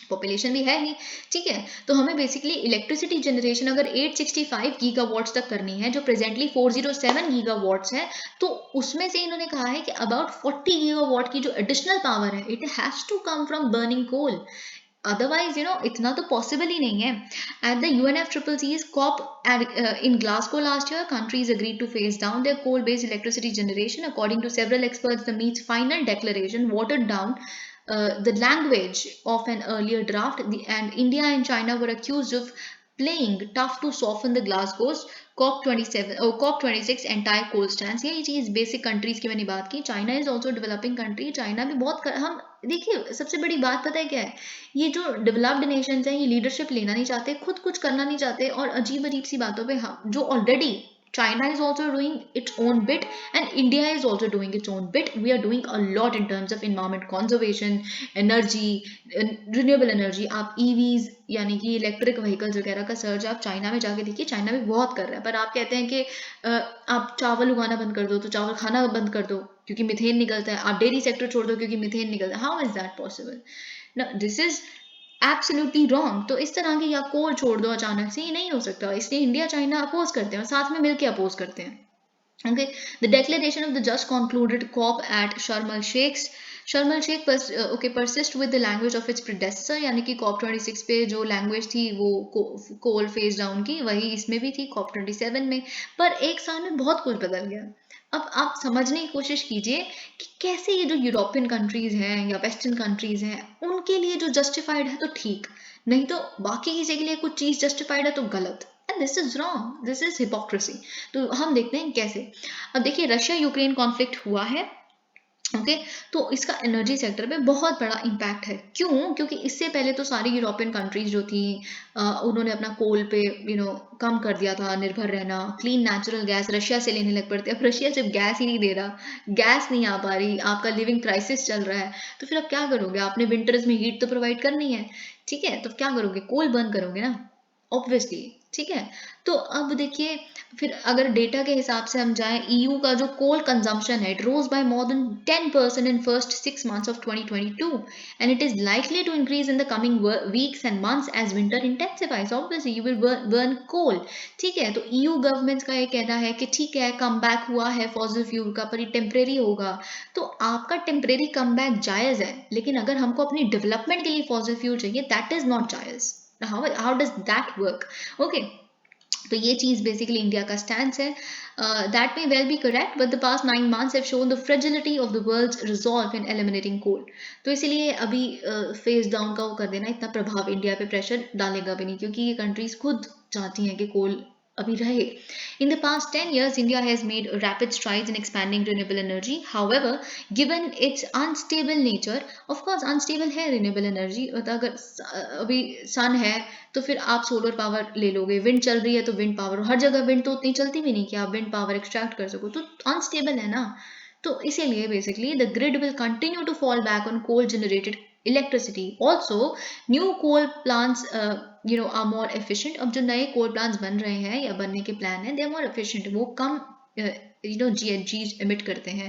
पॉपुलेशन भी है ही, ठीक है. तो हमें बेसिकली इलेक्ट्रिसिटी जनरेशन अगर 865 गीगावाट्स तक करनी है, जो प्रेजेंटली 407 गीगावाट्स है, तो उसमें से इन्होंने कहा है कि अबाउट 40 गीगावाट की जो एडिशनल पावर है, it has to come from burning coal. Otherwise, इतना तो पॉसिबल ही नहीं है. At the UNFCCC's COP in Glasgow last year, countries agreed to phase down their coal-based electricity generation. According to several experts, the meet's final declaration watered down the language of an earlier draft, and India and China were accused of playing tough to soften the Glasgow's COP26 entire coal stance. यही चीज़ basic countries की मैंने बात की. China is also developing country, China भी बहुत हम देखिए सबसे बड़ी बात पता है क्या है, ये जो डेवलप्ड नेशंस हैं ये लीडरशिप लेना नहीं चाहते, खुद कुछ करना नहीं चाहते, और अजीब अजीब सी बातों पे हम जो already China is also doing its own bit, and India is also doing its own bit. We are doing a lot in terms of environment conservation, energy, renewable energy. आप EVs यानी कि इलेक्ट्रिक व्हीकल्स वगैरह का search आप China में जाके देखिए, China में बहुत कर रहा है। पर आप कहते हैं कि आप चावल उगाना बंद कर दो, तो चावल खाना बंद कर दो क्योंकि मीथेन निकलता है। आप डेयरी सेक्टर छोड़ दो क्योंकि मीथेन निकलता है। How is that possible? ना, दिस इज एब्सोल्युटली रॉन्ग। तो इस तरह के या कोल छोड़ दो अचानक से, ये नहीं हो सकता। इसलिए इंडिया चाइना अपोज करते हैं और साथ में मिलकर अपोज करते हैं। Okay, the declaration of the just concluded COP at Sharm el Sheikh. Sharm el Sheikh persist with the language of its predecessor, यानी कि COP26 पे जो लैंग्वेज थी वो कोल फेज डाउन की, वही इसमें भी थी COP27 में। पर एक साल में बहुत कुछ बदल गया। अब आप समझने की कोशिश कीजिए कि कैसे ये जो यूरोपियन कंट्रीज हैं या वेस्टर्न कंट्रीज हैं, उनके लिए जो जस्टिफाइड है तो ठीक, नहीं तो बाकी किसी के लिए कुछ चीज जस्टिफाइड है तो गलत। And this is wrong, this is hypocrisy. तो हम देखते हैं कैसे। अब देखिए, रशिया यूक्रेन कॉन्फ्लिक्ट हुआ है, ओके तो इसका एनर्जी सेक्टर पे बहुत बड़ा इम्पैक्ट है। क्यों? क्योंकि इससे पहले तो सारी यूरोपियन कंट्रीज जो थी उन्होंने अपना कोल पे कम कर दिया था निर्भर रहना। क्लीन नेचुरल गैस रशिया से लेने लग पड़ते। अब रशिया सिर्फ गैस ही नहीं दे रहा, गैस नहीं आ पा रही, आपका लिविंग क्राइसिस चल रहा है, तो फिर अब क्या करोगे? आपने विंटर्स में हीट तो प्रोवाइड करनी है, ठीक है, तो क्या करोगे? कोल बर्न करोगे ना, ऑब्वियसली, ठीक है। तो अब देखिए, फिर अगर डेटा के हिसाब से हम जाएं, EU का जो कोल कंजम्पशन है, it rose by more than 10% in first 6 months of 2022 and it is likely to increase in the coming weeks and months as winter intensifies. Obviously you will burn coal, ठीक है। तो EU government का ये कहना है कि ठीक है, कम बैक हुआ है फॉसिल फ्यूल का, पर ये टेम्परेरी होगा। तो आपका टेम्परेरी कम बैक जायज़ है, लेकिन अगर हमको अपनी डेवलपमेंट के लिए फॉसिल फ्यूल चाहिए, दैट इज नॉट जायज़। How does that work? Okay, तो ये चीज़ बेसिकली इंडिया का स्टैंड है। That may well be correct, but the past 9 months have shown the fragility of the world's resolve in eliminating coal. तो इसीलिए अभी phase down का वो कर देना इतना प्रभाव इंडिया पे प्रेशर डालेगा भी नहीं, क्योंकि ये कंट्रीज खुद चाहती हैं कि कोल अभी रहे। In the past 10 years, India has made rapid strides in expanding renewable energy. However, given its unstable nature, of course unstable है renewable energy, मतलब अगर अभी सन है तो फिर आप सोलर पावर ले लोगे, विंड चल रही है तो विंड पावर, हर जगह विंड तो उतनी चलती भी नहीं कि आप विंड पावर एक्सट्रैक्ट कर सको, तो अनस्टेबल है ना। तो इसीलिए basically the grid will continue to fall back on coal generated electricity. Also, new coal plants are more efficient. अब जो नए coal plants बन रहे हैं या बनने के प्लान है, they are more efficient. वो कम GHGs emit करते हैं.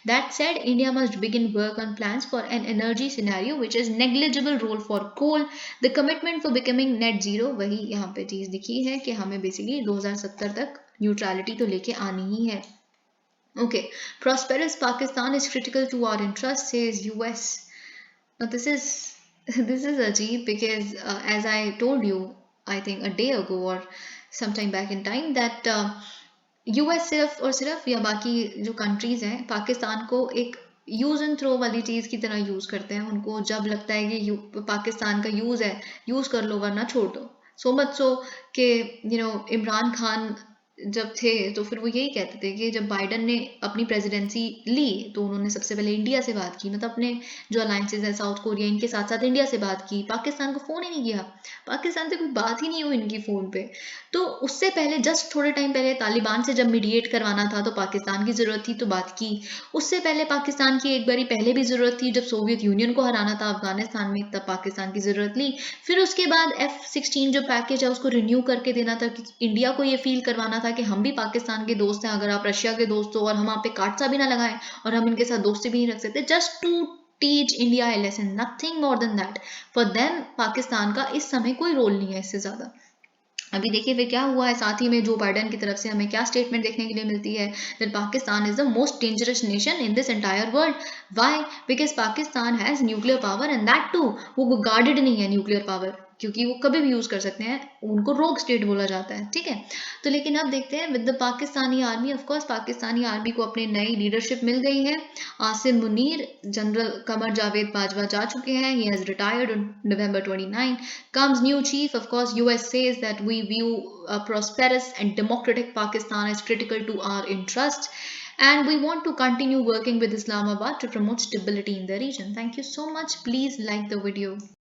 That said, India must begin work on plans for an energy scenario which is negligible role for coal. The commitment for becoming net zero, वही यहाँ पे चीज़ दिखी है कि हमें basically 2070 तक neutrality तो लेके आनी ही है. Okay, prosperous Pakistan is critical to our interests, says US. Now this is ajeeb because as I told you, I think a day ago or sometime back in time, that US सिर्फ और सिर्फ या बाकी जो countries हैं पाकिस्तान को एक use and throw वाली चीज़ की तरह यूज़ करते हैं। उनको जब लगता है कि पाकिस्तान का यूज़ है, यूज़ कर लो वरना छोड़ दो। सो मच सो कि इमरान खान जब थे तो फिर वो यही कहते थे कि जब बाइडन ने अपनी प्रेसिडेंसी ली तो उन्होंने सबसे पहले इंडिया से बात की, मतलब अपने जो अलायंसेज है साउथ कोरिया, इनके साथ साथ इंडिया से बात की, पाकिस्तान को फ़ोन ही नहीं किया, पाकिस्तान से कोई बात ही नहीं हुई इनकी फ़ोन पे। तो उससे पहले जस्ट थोड़े टाइम पहले तालिबान से जब मीडिएट करवाना था तो पाकिस्तान की ज़रूरत थी तो बात की। उससे पहले पाकिस्तान की एक बारी पहले भी ज़रूरत थी जब सोवियत यूनियन को हराना था अफगानिस्तान में, तब पाकिस्तान की ज़रूरत ली। फिर उसके बाद F-16 जो पैकेज है उसको रिन्यू करके देना था, कि इंडिया को ये फील करवाना था कि हम भी पाकिस्तान के दोस्त हैं, अगर आप रशिया के दोस्त हो और हम आप पे काटसा भी ना लगाएं और हम इनके साथ दोस्ती भी नहीं रख सकते, just to teach India a lesson, nothing more than that. For them Pakistan का इस समय कोई रोल नहीं है इससे ज़्यादा। अभी देखिए फिर क्या हुआ है, साथ ही में जो बाइडन की तरफ से हमें क्या स्टेटमेंट देखने के लिए मिलती है, that Pakistan is the most dangerous nation in this entire world. Why? Because Pakistan has nuclear power and that too वो गार्डेड नहीं है न्यूक्लियर पावर, क्योंकि वो कभी भी यूज़ कर सकते हैं, उनको रोग स्टेट बोला जाता है, ठीक है। तो लेकिन अब देखते हैं with the Pakistani army, of course Pakistani army को अपने नई लीडरशिप मिल गई है। आसिम मुनीर, जनरल कमर जावेद बाजवा जा चुके हैं, he has retired on November 29. Comes new chief, of course US says that we view a prosperous and democratic Pakistan as critical to our interests and we want to continue working with Islamabad to promote stability in the region. Thank you so much. Please like the video.